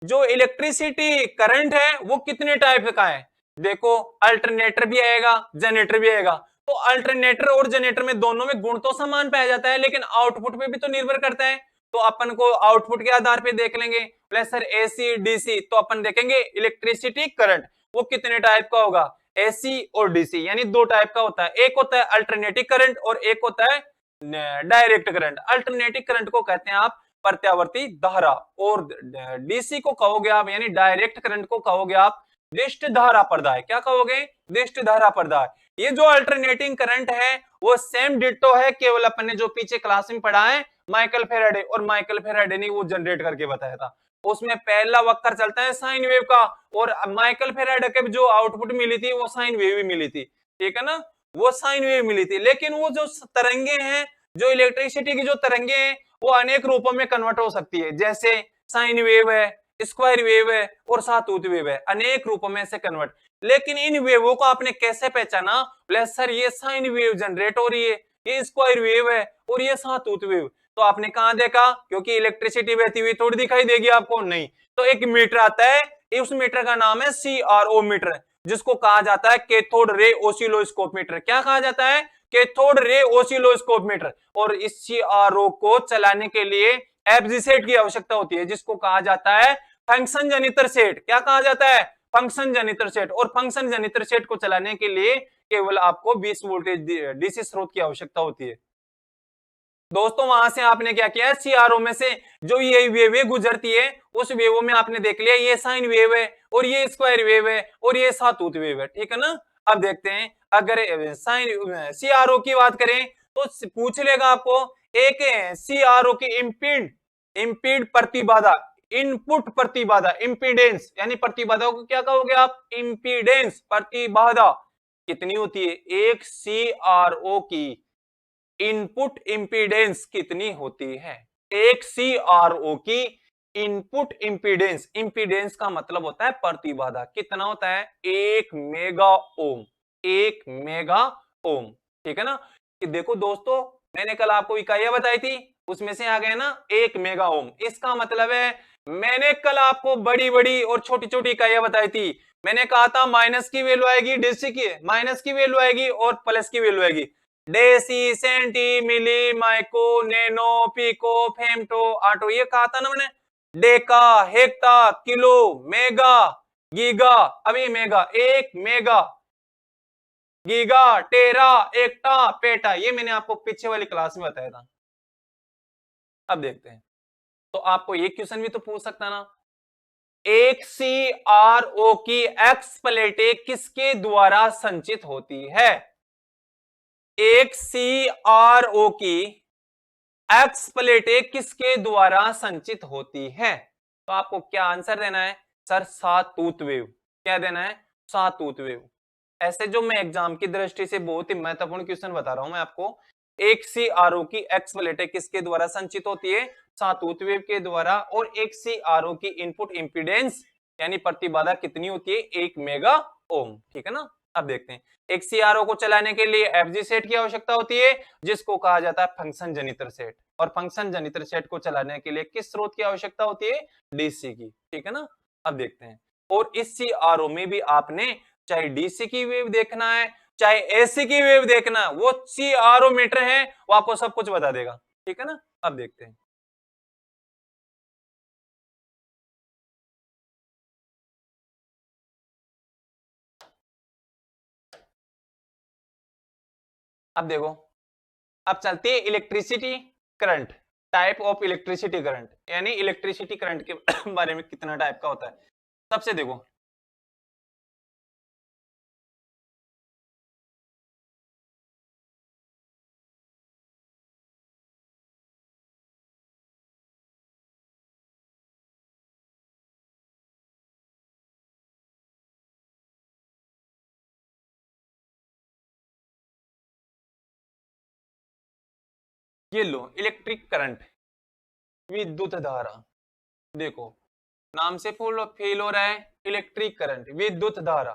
जो इलेक्ट्रिसिटी करंट है वो कितने टाइप का है। देखो अल्टरनेटर भी आएगा, जनरेटर भी आएगा। तो अल्टरनेटर और जनरेटर में दोनों में गुण तो समान पाया जाता है, लेकिन आउटपुट पे भी तो निर्भर करता है। तो अपन को आउटपुट के आधार पे देख लेंगे। प्लस सर एसी डीसी, तो अपन देखेंगे इलेक्ट्रिसिटी करंट वो कितने टाइप का होगा। एसी और डीसी यानी दो टाइप का होता है। एक होता है अल्टरनेटिव करंट और एक होता है डायरेक्ट करंट। अल्टरनेटिव करंट को कहते हैं आप प्रत्यावर्ती धारा, और डीसी को कहोगे आप, यानी डायरेक्ट करंट को कहोगे आप दिष्ट धारा प्रदाय। क्या कहोगे? दिष्ट धारा प्रदाय। ये जो अल्टरनेटिंग करंट है वो सेम डिट्टो है, केवल अपन ने जो पीछे क्लास में पढ़ा है माइकल फेराडे, और माइकल फेराडे ने वो जनरेट करके बताया था। उसमें पहला वक्र चलता है साइन वेव का, और माइकल फेराडे के जो आउटपुट मिली थी वो साइन वेव ही मिली थी। ठीक है ना? वो साइन वेव मिली थी। लेकिन वो जो तरंगे हैं, जो इलेक्ट्रिसिटी की जो तरंगे हैं, वो अनेक रूपों में कन्वर्ट हो सकती है। जैसे साइन वेव है, स्क्वायर वेव है और सातूत वेव है, अनेक रूपों में से कन्वर्ट। लेकिन इन वेवों को आपने कैसे पहचाना? बोले सर ये साइन वेव जनरेट हो रही है, ये स्क्वायर वेव है और ये सातूत वेव। तो आपने कहा देखा? क्योंकि इलेक्ट्रिसिटी बहती हुई थोड़ी दिखाई देगी आपको, नहीं। तो एक मीटर आता है, उस मीटर का नाम है CRO मीटर। जिसको कहा जाता है कैथोड रे ऑसिलोस्कोपमीटर। क्या कहा जाता है? कैथोड रे ऑसिलोस्कोपमीटर। और इस सीआरओ को चलाने के लिए एफजी सेट की आवश्यकता होती है, जिसको कहा जाता है फंक्शन जनित्र सेट। क्या कहा जाता है? फंक्शन जनित्र सेट। और फंक्शन जनित्र सेट को चलाने के लिए केवल आपको 20 वोल्टेज डीसी स्रोत की आवश्यकता होती है। दोस्तों वहां से आपने क्या किया है, सीआरओ में से जो ये वेव गुजरती है उस वेवों में आपने देख लिया ये साइन वेव है और ये स्क्वायर वेव है और ये सातूत वेव है, ठीक है ना। अब देखते हैं, अगर साइन सीआरओ की बात करें तो पूछ लेगा आपको एक सीआरओ की इम्पीड प्रतिबाधा, इनपुट प्रतिबाधा, इंपीडेंस यानी प्रतिबाधा को क्या कहोगे आप? इंपीडेंस, प्रतिबाधा कितनी होती है? एक सीआरओ की इनपुट इंपीडेंस कितनी होती है? एक सीआरओ की इनपुट इंपीडेंस, इंपीडेंस का मतलब होता है प्रतिबाधा, कितना होता है? 1 मेगा ओम, 1 मेगा ओम, ठीक है ना। कि देखो दोस्तों, मैंने कल आपको इकाइयां बताई थी, उसमें से आ गए ना 1 मेगा ओम। इसका मतलब है मैंने कल आपको बड़ी बड़ी और छोटी छोटी इकाइयां बताई थी। मैंने कहा था माइनस की वैल्यू आएगी, डेसी की माइनस की वैल्यू आएगी और प्लस की वैल्यू आएगी। Deci, centi, milli, micro, nano, pico, femto, atto, ये कहा था ना मैंने। Deca, hecto, kilo, mega, giga, अभी mega, 1 mega, giga, tera, exa, peta, ये मैंने आपको पीछे वाली क्लास में बताया था। अब देखते हैं, तो आपको ये क्वेश्चन भी तो पूछ सकता ना, एक सीआरओ की एक्स प्लेटें किसके द्वारा संचित होती है? एक सीआरओ की एक्स प्लेटें किसके द्वारा संचित होती है? तो आपको क्या आंसर देना है? Sir sawtooth wave. क्या देना है? Sawtooth wave. ऐसे जो मैं एग्जाम की दृष्टि से बहुत ही महत्वपूर्ण क्वेश्चन बता रहा हूं मैं आपको। एक सीआरओ की एक्स प्लेटें किसके द्वारा संचित होती है? सातूत वेव के द्वारा। और एक सीआरओ की इनपुट इंपीडेंस यानी प्रतिबाधा कितनी होती है? 1 मेगा ओम, ठीक है ना। अब देखते हैं, एक सीआरओ को चलाने के लिए एफजी सेट की आवश्यकता होती है, जिसको कहा जाता है फंक्शन जनित्र सेट। और फंक्शन जनित्र सेट को चलाने के लिए किस स्रोत की आवश्यकता होती है? डीसी की, ठीक है ना। अब देखते हैं, और इस सीआरओ में भी आपने चाहे डीसी की वेव देखना है चाहे एसी की वेव देखना है, वो सीआरओ मीटर है, वो आपको सब कुछ बता देगा, ठीक है ना। अब देखते हैं, अब देखो, अब चलती है electricity current, type of electricity current, यानी इलेक्ट्रिसिटी करंट के बारे में कितना टाइप का होता है। सबसे देखो, ये लो इलेक्ट्रिक करंट, विद्युत धारा। देखो नाम से फील हो रहा है इलेक्ट्रिक करंट, विद्युत धारा।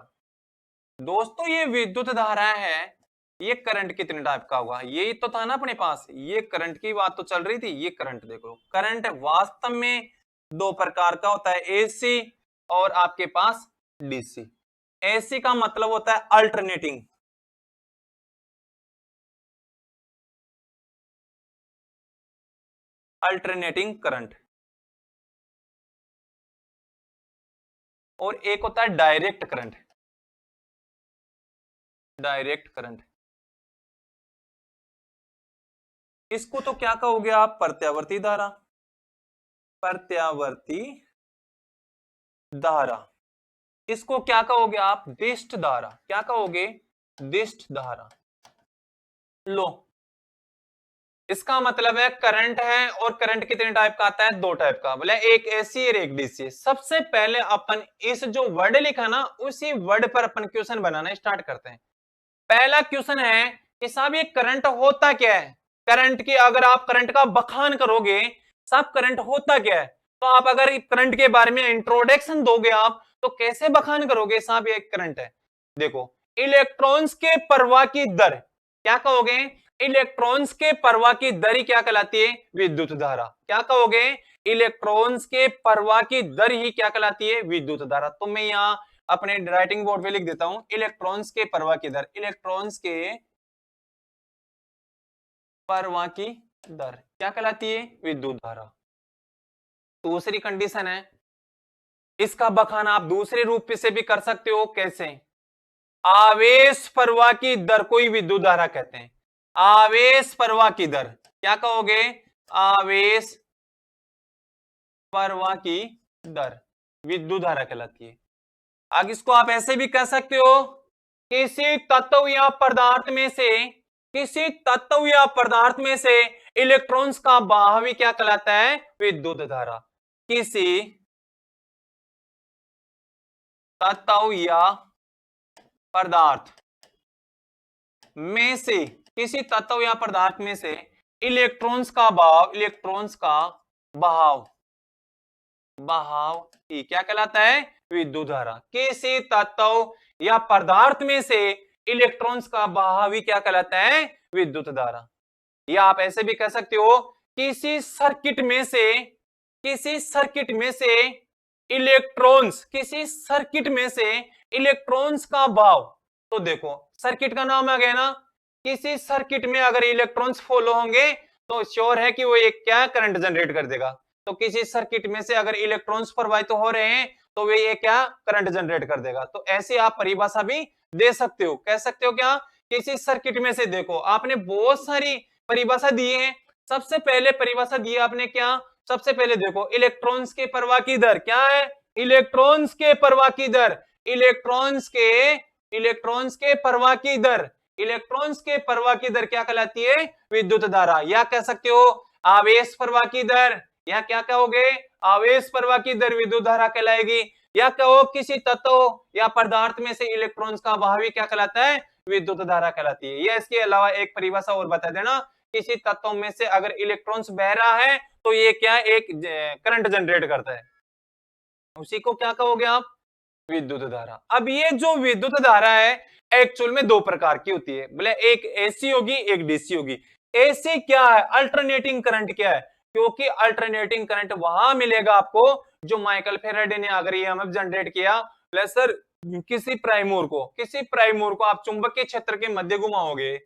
दोस्तों ये विद्युत धारा है, ये करंट कितने टाइप का होगा? यही तो था ना अपने पास, ये करंट की बात तो चल रही थी। ये करंट देखो, करंट वास्तव में दो प्रकार का होता है, एसी और आपके पास डीसी। एसी का मतलब होता है अल्टरनेटिंग, अल्टरनेटिंग करंट। और एक होता है डायरेक्ट करंट, डायरेक्ट करंट। इसको तो क्या कहोगे आप? प्रत्यावर्ती धारा, प्रत्यावर्ती धारा। इसको क्या कहोगे आप? दिष्ट धारा। क्या कहोगे? दिष्ट धारा। लो, इसका मतलब है करंट है, और करंट कितने टाइप का आता है? दो टाइप का, बोले एक एसी और एक डीसी। सबसे पहले अपन इस जो वर्ड लिखा ना, उसी वर्ड पर अपन क्वेश्चन बनाना स्टार्ट करते हैं। पहला क्वेश्चन है कि साहब ये करंट होता क्या है? करंट की अगर आप करंट का बखान करोगे, साहब करंट होता क्या है, तो आप अगर करंट के बारे में इंट्रोडक्शन दोगे आप, तो कैसे बखान करोगे साहब ये करंट है? देखो, इलेक्ट्रॉन्स के प्रवाह की दर, क्या कहोगे? इलेक्ट्रॉन्स के प्रवाह की दर ही क्या कहलाती है? विद्युत धारा। क्या कहोगे? इलेक्ट्रॉन्स के प्रवाह की दर ही क्या कहलाती है? विद्युत धारा। तो मैं यहां अपने राइटिंग बोर्ड पे लिख देता हूं, इलेक्ट्रॉन्स के प्रवाह की दर, इलेक्ट्रॉन्स के प्रवाह की दर क्या कहलाती है? विद्युत धारा। दूसरी कंडीशन है, इसका बखान आप दूसरे रूप से भी कर सकते हो। कैसे? आवेश प्रवाह की दर को ही विद्युत धारा कहते हैं। आवेश प्रवाह की दर क्या कहोगे? आवेश प्रवाह की दर विद्युत धारा कहलाती है। आगे इसको आप ऐसे भी कह सकते हो, किसी तत्व या पदार्थ में से, किसी तत्व या पदार्थ में से इलेक्ट्रॉन्स का बहाव ही क्या कहलाता है? विद्युत धारा। किसी तत्व या पदार्थ में से, किसी तत्व या पदार्थ में से इलेक्ट्रॉन्स का बहाव, इलेक्ट्रॉन्स का बहाव, बहाव ही क्या कहलाता है? विद्युत धारा। किसी तत्व या पदार्थ में से इलेक्ट्रॉन्स का बहाव ही क्या कहलाता है? विद्युत धारा। या आप ऐसे भी कह सकते हो, किसी सर्किट में से, किसी सर्किट में से इलेक्ट्रॉन्स, किसी सर्किट में से इलेक्ट्रॉन्स का बहाव। तो देखो सर्किट का नाम आ गया ना, किसी सर्किट में अगर इलेक्ट्रॉन्स फॉलो होंगे तो श्योर है कि वो एक क्या करंट जनरेट कर देगा। तो किसी सर्किट में से अगर इलेक्ट्रॉन्स प्रवाहित तो हो रहे हैं तो वे ये क्या करंट जनरेट कर देगा। तो ऐसे आप परिभाषा भी दे सकते हो, कह सकते हो क्या? किसी सर्किट में से। देखो आपने बहुत सारी परिभाषा दी है। सबसे पहले परिभाषा दी आपने क्या? सबसे पहले देखो इलेक्ट्रॉन्स के प्रवाह की दर क्या है? इलेक्ट्रॉन्स के प्रवाह की दर, इलेक्ट्रॉन्स के प्रवाह की दर, इलेक्ट्रॉन्स के प्रवाह की दर क्या कहलाती है? विद्युत धारा। या कह सकते हो आवेश प्रवाह की दर, या क्या कहोगे? आवेश प्रवाह की दर विद्युत धारा कहलाएगी। या कहो किसी तत्व या पदार्थ में से इलेक्ट्रॉन्स का बहाव क्या कहलाता है? विद्युत धारा कहलाती है। या इसके अलावा एक परिभाषा और बता देना, किसी तत्व में से अगर इलेक्ट्रॉन्स बह रहा है तो ये क्या एक करंट जनरेट करता है, उसी को क्या कहोगे आप? विद्युत धारा। अब ये जो विद्युत धारा है एक्चुअल में दो प्रकार की होती है, बोले एक एसी होगी एक डीसी होगी। एसी क्या है? अल्टरनेटिंग करंट क्या है? क्योंकि अल्टरनेटिंग करंट वहां मिलेगा आपको जो माइकल फेराडे ने अगर ईएमएफ जनरेट किया, बोले सर किसी प्राइमोर को, किसी प्राइमोर को आप चुंबकीय क्षेत्र के मध्य घुमाओगे,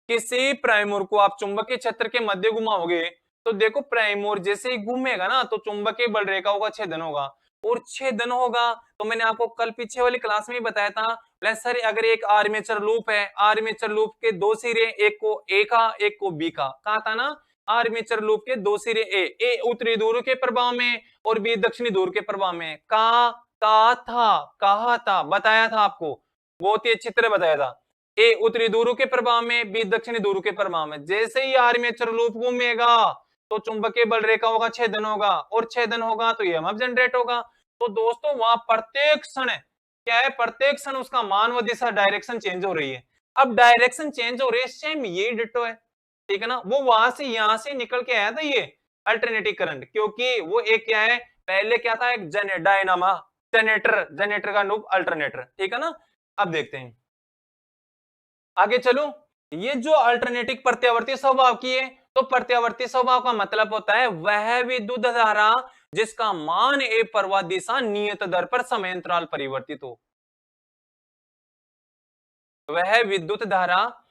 किसी प्राइमोर को आप चुंबकीय क्षेत्र के मध्य घुमाओगे तो देखो प्राइमोर जैसे ही घूमेगा ना तो चुंबकीय बल रेखाओं का छेदन होगा, और छेदन होगा तो मैंने आपको कल पीछे वाली क्लास में ही बताया था सर, अगर एक आर्मेचर लूप है, आर्मेचर लूप के दो सिरे, एक को ए का एक को बी का, कहा था ना आर्मेचर लूप के दो सिरे ए उत्तरी ध्रुव के प्रभाव में और बी दक्षिणी ध्रुव के प्रभाव में, कहा था, बताया था आपको, बहुत ही अच्छी तरह बताया था। ए उत्तरी ध्रुव के प्रभाव में, बी दक्षिणी ध्रुव के प्रभाव में। जैसे ही आर्मेचर लूप घूमेगा तो चुंबकीय बल रेखाओं का छेदन होगा, और छेदन होगा तो ईएमएफ जनरेट होगा। तो दोस्तों वहां प्रत्येक क्षण क्या है? प्रत्येक क्षण उसका मान व दिशा डायरेक्शन चेंज हो रही है। अब डायरेक्शन चेंज हो रही है, सेम ये डिटो है, ठीक है ना। वो वहां से यहां से निकल के आया था ये अल्टरनेटिंग करंट, क्योंकि वो एक क्या है, पहले क्या था, एक डायनामा जनरेटर, जनरेटर का रूप अल्टरनेटर, ठीक है ना। अब देखते हैं आगे चलो। ये जो अल्टरनेटिंग प्रत्यावर्ती स्वभाव की है, तो प्रत्यावर्ती स्वभाव का मतलब होता है वह विद्युत धारा जिसका मान ए प्रवाह दिशा नियत दर पर समय अंतराल परिवर्तित हो, वह विद्युत धारा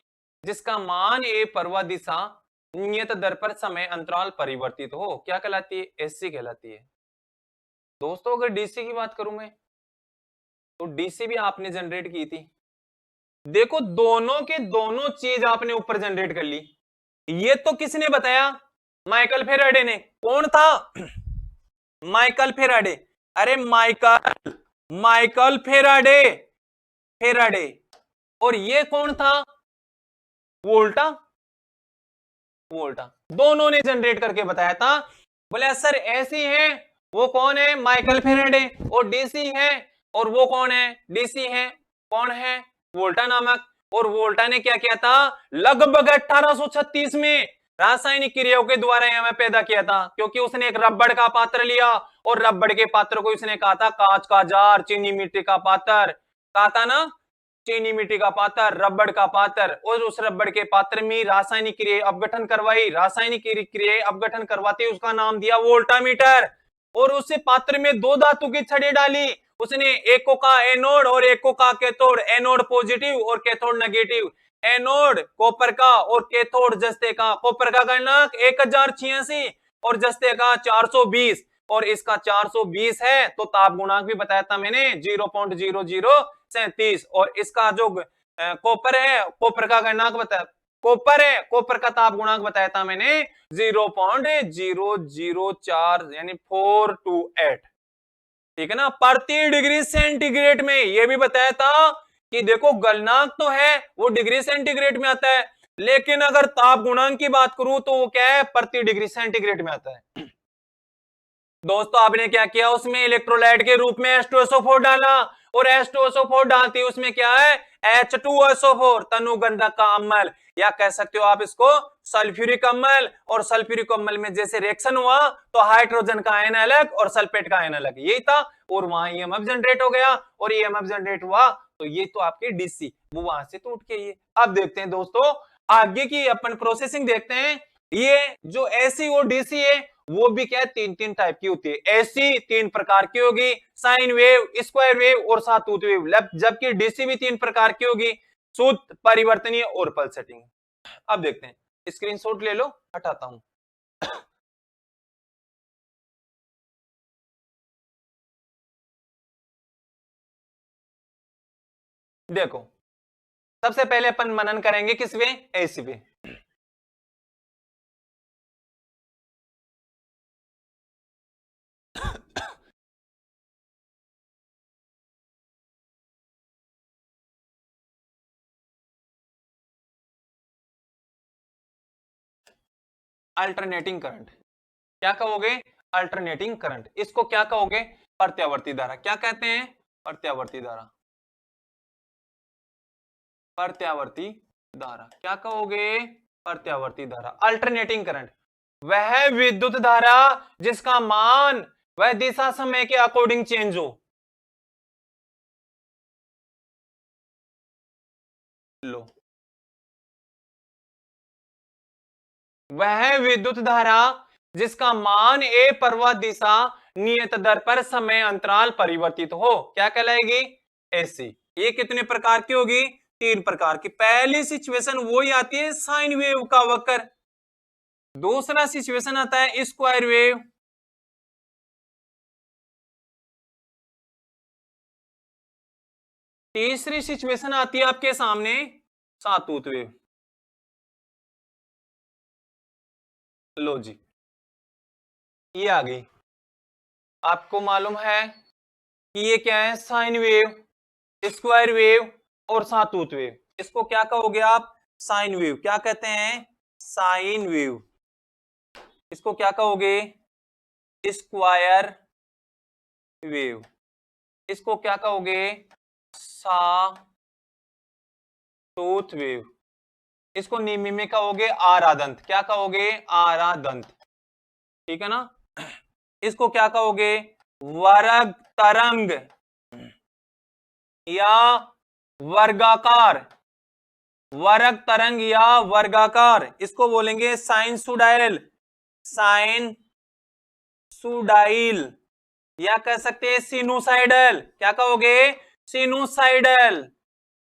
जिसका मान ए प्रवाह दिशा नियत दर पर समय अंतराल परिवर्तित हो क्या कहलाती है? एसी कहलाती है। दोस्तों अगर डीसी की बात करूं मैं, तो डीसी भी आपने जनरेट की थी। देखो दोनों के दोनों चीज आपने ऊपर जनरेट कर ली। ये तो किसने बताया? माइकल फेराडे ने। कौन था? Michael Faraday. अरे माइकल फेराडे, फेराडे। और ये कौन था? वोल्टा, वोल्टा। दोनों ने जनरेट करके बताया था। बोले सर ऐसी है, वो कौन है? Michael Faraday. और डीसी है, और वो कौन है? डीसी है, कौन है? वोल्टा नामक। और वोल्टा ने क्या किया था? लगभग 1836 में रासायनिक क्रियाओं के द्वारा हमें पैदा किया था, क्योंकि उसने एक रबड़ का पात्र लिया और रबड़ के पात्र को उसने कहा था कांच का जार, चीनी मिट्टी का पात्र, कहा था ना, चीनी मिट्टी का पात्र, रबड़ का पात्र, और उस रबड़ के पात्र में रासायनिक क्रिया अपघटन करवाई, रासायनिक क्रिया अपघटन करवाते उसका नाम दिया वोल्टामीटर। और उस पात्र में दो धातु की छड़ी डाली, उसने एक को कहा एनोड और एक को कहा कैथोड, एनोड पॉजिटिव और कैथोड नेगेटिव। एनोड कॉपर का और कैथोड जस्ते का। कॉपर का गणक 1086 और जस्ते का 420 और इसका 420 है तो ताप गुणांक भी बताया था मैंने 0.0037 और इसका जो कॉपर है, कॉपर का गणक बताया, कॉपर है, कॉपर का ताप गुणांक बताया था मैंने 0.004 यानी 428। ठीक है ना, प्रति डिग्री सेंटीग्रेड में। ये भी बताया था कि देखो गलनांक तो है वो डिग्री सेंटीग्रेड में आता है, लेकिन अगर ताप गुणांक की बात करूं तो वो क्या है, प्रति डिग्री सेंटीग्रेड में आता है। दोस्तों आपने क्या किया, उसमें इलेक्ट्रोलाइट के रूप में H2SO4 डाला और H2SO4 डालते ही उसमें क्या है, H2SO4 तनुगंधक का अम्ल, या कह सकते हो आप इसको सल्फ्यूरिक अम्ल। और सल्फ्यूरिक अम्ल में जैसे रिएक्शन हुआ तो हाइड्रोजन का आयन अलग और सल्फेट का आयन अलग, यही था। और वहां ईएमएफ जनरेट हो गया और ईएमएफ जनरेट हुआ तो ये तो आपकी डीसी वो वहां से टूट के ये। अब देखते हैं दोस्तों आगे की अपन प्रोसेसिंग देखते हैं। ये जो एसी और डीसी है वो भी क्या है, तीन तीन टाइप की होती है। एसी तीन प्रकार की होगी, साइन वेव, स्क्वायर वेव और सातूत वेव, जबकि डीसी भी तीन प्रकार की होगी, शुद्ध, परिवर्तनीय और पल्सेटिंग। अब देखते हैं, स्क्रीनशॉट ले लो, हटाता हूं। देखो सबसे पहले अपन मनन करेंगे किस पे, एसी पे। अल्टरनेटिंग करंट क्या कहोगे, अल्टरनेटिंग करंट। इसको क्या कहोगे, प्रत्यावर्ती धारा। क्या कहते हैं, प्रत्यावर्ती धारा। प्रत्यावर्ती धारा क्या कहोगे, प्रत्यावर्ती धारा। अल्टरनेटिंग करंट वह विद्युत धारा जिसका मान वह दिशा समय के अकॉर्डिंग चेंज हो। लो, वह विद्युत धारा जिसका मान ए प्रवाह दिशा नियत दर पर समय अंतराल परिवर्तित हो क्या कहलाएगी, एसी। ये कितने प्रकार की होगी, तीन प्रकार की। पहली सिचुएशन वो ही आती है साइन वेव का वक्र, दूसरा सिचुएशन आता है स्क्वायर वेव, तीसरी सिचुएशन आती है आपके सामने सातूत वेव। लो जी, ये आ गई। आपको मालूम है कि ये क्या है, साइन वेव, स्क्वायर वेव और सातूत वेव। इसको क्या कहोगे आप, साइन वेव। क्या कहते हैं, साइन वेव। इसको क्या कहोगे, स्क्वायर वेव। इसको क्या कहोगे, सातूत वेव। इसको निमी में कहोगे आरादंत। क्या कहोगे, आरादंत। ठीक है ना। इसको क्या कहोगे, वर्ग तरंग या वर्गाकार, वर्ग तरंग या वर्गाकार। इसको बोलेंगे साइनसुडाइल, साइनसुडाइल, या कह सकते हैं सिनुसाइडल। क्या कहोगे, सिनुसाइडल,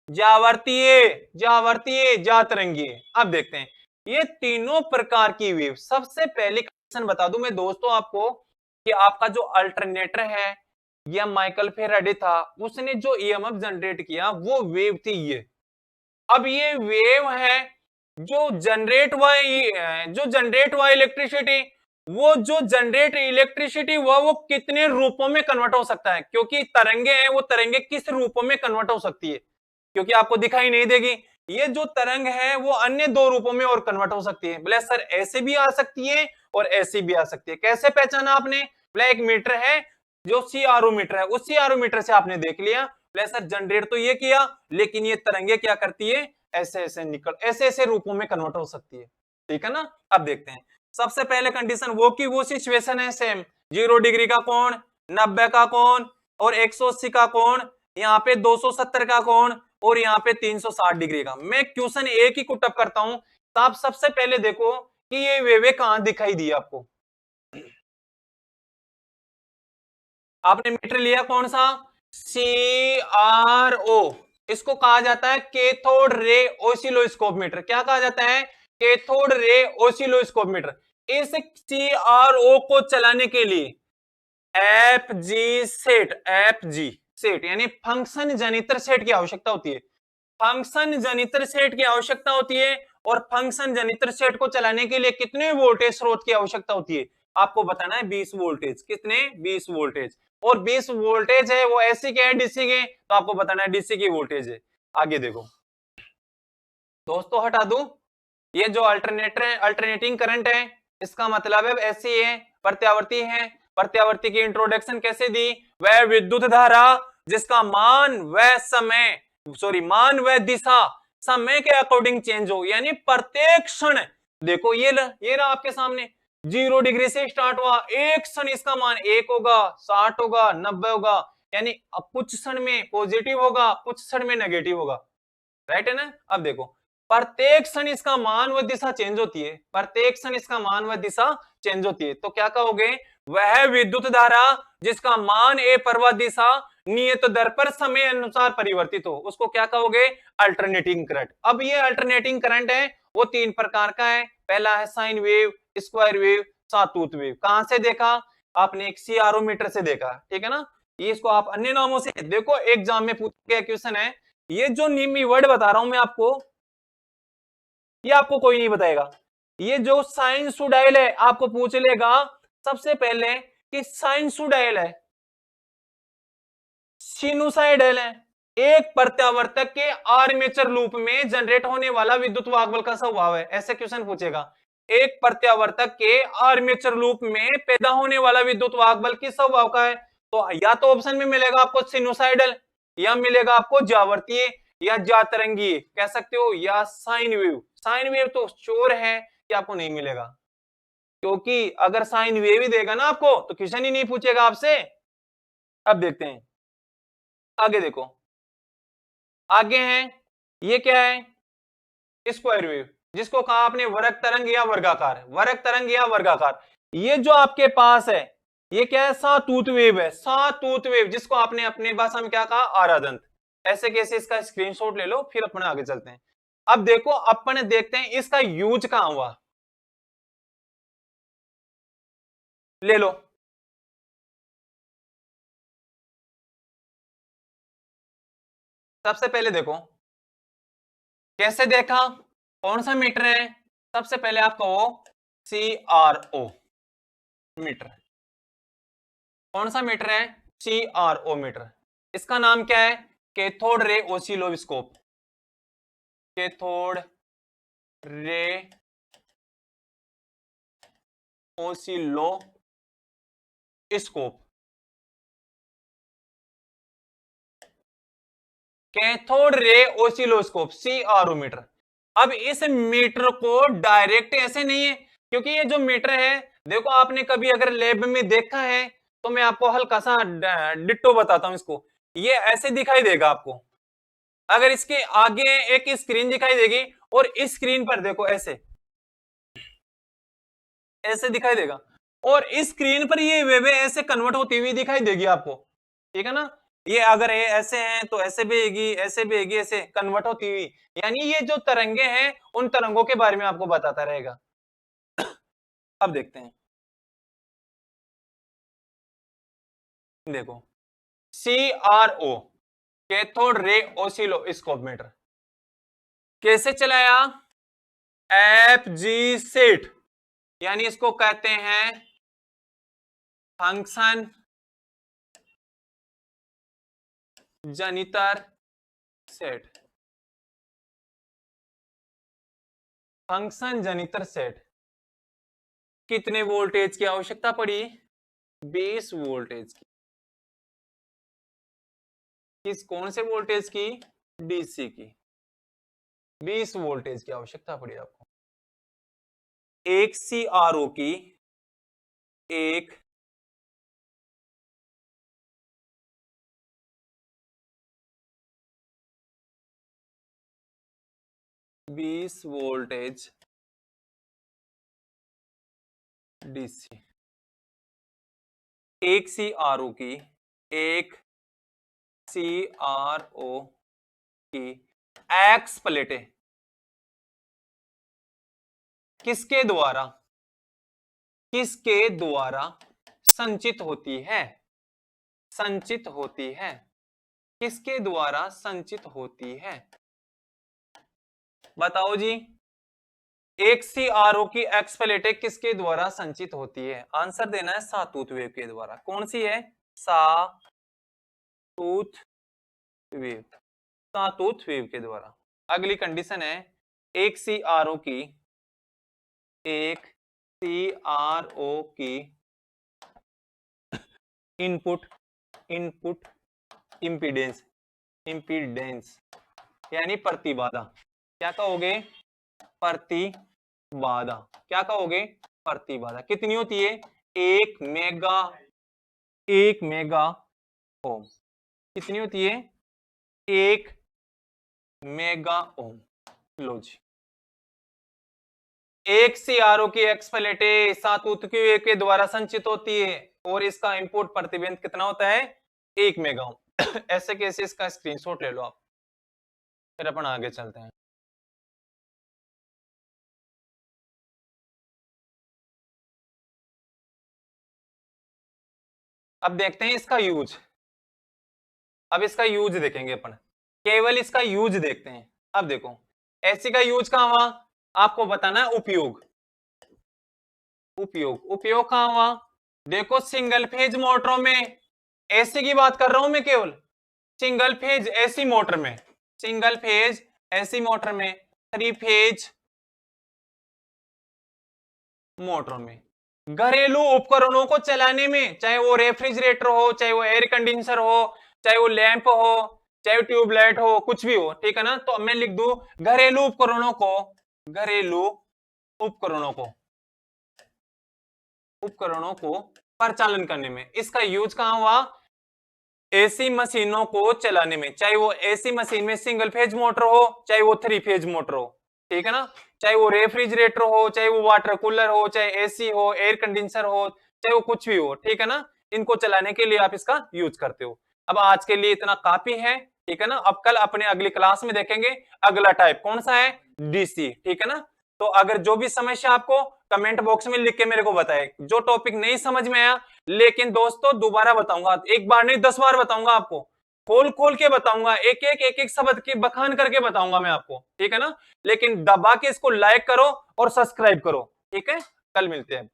जावर्तीय, जावर्तीय, जातरंगीय। अब देखते हैं ये तीनों प्रकार की वेव। सबसे पहले क्वेश्चन बता दूं मैं दोस्तों आपको कि आपका जो अल्टरनेटर है या माइकल फेराडे था, उसने जो ईएमएफ जनरेट किया वो वेव थी ये। अब ये वेव है जो जनरेट हुआ इलेक्ट्रिसिटी, वो जो जनरेट इलेक्ट्रिसिटी हुआ वो कितने रूपों में कन्वर्ट हो सकता है, क्योंकि तरंगे हैं, वो तरंगे किस रूपों में कन्वर्ट हो सकती है, क्योंकि आपको दिखाई नहीं देगी। ये जो तरंग है वो अन्य दो रूपों में और कन्वर्ट हो सकती है। बोले सर ऐसे भी आ सकती है और ऐसी भी आ सकती है, कैसे पहचाना आपने। बोले एक मीटर है जो सीआरओ मीटर है, उस सीआरओ मीटर से आपने देख लिया। बोले सर जनरेट तो ये किया, लेकिन ये तरंगे क्या करती है, ऐसे ऐसे निकल, ऐसे ऐसे रूपों में कन्वर्ट हो सकती है। ठीक है ना। अब देखते हैं सबसे पहले कंडीशन वो की वो सिचुएशन है सेम, 0 डिग्री का कोण, 90 का कोण और 180 का कोण, यहाँ पे 270 का कोण और यहाँ पे 360 डिग्री का। मैं क्वेश्चन एक ही को टप करता हूं। तो आप सबसे पहले देखो कि ये वेवे कहां दिखाई दी आपको। आपने मीटर लिया कौन सा, CRO, इसको कहा जाता है कैथोड रे ऑसिलोस्कोप मीटर। क्या कहा जाता है? Cathode ray oscilloscope metre. इस CRO को चलाने के लिए एफ जी सेट यानी फंक्शन जनित्र सेट की आवश्यकता होती है। फंक्शन जनित्र सेट की आवश्यकता होती है। और फंक्शन जनित्र सेट को चलाने के लिए कितने वोल्टेज स्रोत की आवश्यकता होती है? आपको बताना है 20 वोल्टेज। कितने? 20 वोल्टेज। और 20 वोल्टेज है वो एसी के हैं डीसी के? तो आपको बताना है डीसी की वोल्टेज है। आगे देखो दोस्तों, हटा दूं ये जो अल्टरनेटर है, अल्टरनेटिंग करंट है, इसका मतलब है ऐसी है, प्रत्यावर्ती है। प्रत्यावर्ती की इंट्रोडक्शन कैसे दी? वह विद्युत धारा जिसका मान व समय, सॉरी मान व दिशा समय के अकॉर्डिंग चेंज हो, यानी प्रत्येक क्षण। देखो ये रहा आपके सामने, 0 डिग्री से स्टार्ट हुआ, एक क्षण इसका मान 1 होगा, 60 होगा, 90 होगा, यानी अब कुछ क्षण में पॉजिटिव होगा, कुछ क्षण में नेगेटिव होगा। राइट है ना? अब देखो प्रत्येक क्षण इसका मान व दिशा चेंज होती है, प्रत्येक क्षण इसका मान व दिशा चेंज होती है। तो क्या कहोगे? वह विद्युत धारा जिसका मान ए प्रवाह दिशा नियत दर पर समय अनुसार परिवर्तित हो, उसको क्या कहोगे? Alternating current. अब ये अल्टरनेटिंग करंट है वो 3 प्रकार का है। पहला है sine wave, square wave, sawtooth wave. कहां से देखा आपने? एक CRO मीटर से देखा, ठीक है ना? ये इसको आप अन्य नामों से देखो, एग्जाम में पूछ गया क्वेश्चन है। ये जो निम्न वर्ड बता रहा हूं मैं आपको, ये आपको कोई नहीं बताएगा। ये जो साइनसुडाइल है आपको पूछ लेगा सबसे पहले कि साइनसुडाइल है, सिनुसाइडल है। एक प्रत्यावर्तक के आर्मेचर लूप में जनरेट होने वाला विद्युत वाहक का स्वभाव है, ऐसे क्वेश्चन पूछेगा। एक प्रत्यावर्तक के आर्मेचर लूप में पैदा होने वाला विद्युत वाहक बल किस स्वभाव का है? तो या तो ऑप्शन में मिलेगा आपको सिनुसाइडल, या मिलेगा आपको जावर्तीय, या जातरंगीय कह सकते हो, या साइन वेव। साइन वेव तो श्योर है कि आपको नहीं मिलेगा, क्योंकि अगर साइन वेव ही देगा ना आपको तो क्वेश्चन ही नहीं पूछेगा आपसे। अब देखते हैं आगे, देखो आगे है, ये क्या है? स्क्वायर वेव, जिसको कहा आपने वर्ग तरंग या वर्गाकार, वर्ग तरंग या वर्गाकार। ये जो आपके पास है ये क्या है? सातूत वेव है, सातूत वेव, जिसको आपने अपनी भाषा में क्या कहा? आरादंत। ऐसे कैसे इसका स्क्रीनशॉट ले लो, फिर अपन आगे चलते हैं। अब देखो अपन देखते हैं इसका यूज कहां हुआ, ले लो। सबसे पहले देखो कैसे देखा, कौन सा मीटर है? सबसे पहले आप कहो CRO मीटर। कौन सा मीटर है? CRO meter. इसका नाम क्या है? Cathode ray oscilloscope. Cathode ray oscilloscope. Cathode ray oscilloscope, CRO meter. अब इस मीटर को डायरेक्ट ऐसे नहीं है, क्योंकि ये जो मीटर है, देखो आपने कभी अगर लैब में देखा है तो मैं आपको हल्का सा डिट्टो बताता हूं इसको। ये ऐसे दिखाई देगा आपको, अगर इसके आगे एक स्क्रीन दिखाई देगी और इस स्क्रीन पर देखो ऐसे ऐसे दिखाई देगा, और इस स्क्रीन पर ये वेव ऐसे कन्वर्ट होती हुई दिखाई देगी आपको, ठीक है ना? ये अगर ये ऐसे हैं तो ऐसे भेगी, ऐसे भेगी, ऐसे कन्वर्ट होती हुई, यानी ये जो तरंगे हैं उन तरंगों के बारे में आपको बताता रहेगा। अब देखते हैं, देखो CRO cathode ray oscilloscope meter कैसे चलाया? FG सेट, यानी इसको कहते हैं फंक्शन जनितर सेट। फंक्शन जनितर सेट। कितने वोल्टेज की आवश्यकता पड़ी? 20 वोल्टेज की। किस कौन से वोल्टेज की? डीसी की। 20 वोल्टेज की आवश्यकता पड़ी आपको। एक CRO की एक 20 वोल्टेज डीसी, एक CRO की एक CRO की एक्स प्लेटें किसके द्वारा संचित होती है? संचित होती है, किसके द्वारा संचित होती है? बताओ जी, एक CRO की एक्स प्लेटें किसके द्वारा संचित होती है? आंसर देना है सातूथ वेव के द्वारा। कौन सी है? सातूथ वेव, सातूथ वेव के द्वारा। अगली कंडीशन है, एक CRO की इनपुट इंपीडेंस यानी प्रतिबाधा, क्या कहोगे? प्रतिबाधा। क्या कहोगे? प्रतिबाधा कितनी होती है? 1 मेगा ओम। कितनी होती है? 1 मेगा ओम। लो जी, एक CRO की एक्स प्लेटें सातूथ वेव के द्वारा संचित होती है और इसका इनपुट प्रतिबिंब कितना होता है? 1 मेगा ओम। ऐसे कैसे, इसका स्क्रीनशॉट ले लो आप, फिर अपन आगे चलते हैं। अब देखते हैं इसका यूज। अब इसका यूज देखेंगे अपन, केवल इसका यूज देखते हैं। अब देखो, एसी का यूज कहां हुआ? आपको बताना है उपयोग। उपयोग कहां हुआ? देखो, सिंगल फेज मोटरों में, एसी की बात कर रहा हूं मैं, केवल सिंगल फेज एसी मोटर में, सिंगल फेज एसी मोटर में, 3 फेज मोटरों में, घरेलू उपकरणों को चलाने में, चाहे वो रेफ्रिजरेटर हो, चाहे वो एयर कंडीशनर हो, चाहे वो लैंप हो, चाहे ट्यूबलाइट हो, कुछ भी हो, ठीक है ना? तो मैं लिख दूं घरेलू उपकरणों को परिचालन करने में। इसका यूज कहां हुआ? एसी मशीनों को चलाने में, चाहे वो एसी मशीन में सिंगल फेज मोटर हो, चाहे वो 3 फेज मोटर हो, ठीक है ना? चाहे वो रेफ्रिजरेटर हो, चाहे वो वाटर कूलर हो, चाहे एसी हो, एयर कंडीशनर हो, चाहे वो कुछ भी हो, ठीक है ना? इनको चलाने के लिए आप इसका यूज करते हो। अब आज के लिए इतना काफी है, ठीक है ना? अब कल अपने अगली क्लास में देखेंगे अगला टाइप कौन सा है? डीसी, ठीक है ना? तो अगर जो भी समस्या आपको कमेंट बॉक्स में लिख के मेरे को बताए, जो टॉपिक नहीं समझ में आया, लेकिन दोस्तों दोबारा बताऊंगा, एक बार नहीं 10 बार बताऊंगा आपको, खोल के बताऊंगा, एक एक शब्द के बखान करके बताऊंगा मैं आपको, ठीक है ना? लेकिन दबा के इसको लाइक करो और सब्सक्राइब करो, ठीक है? कल मिलते हैं।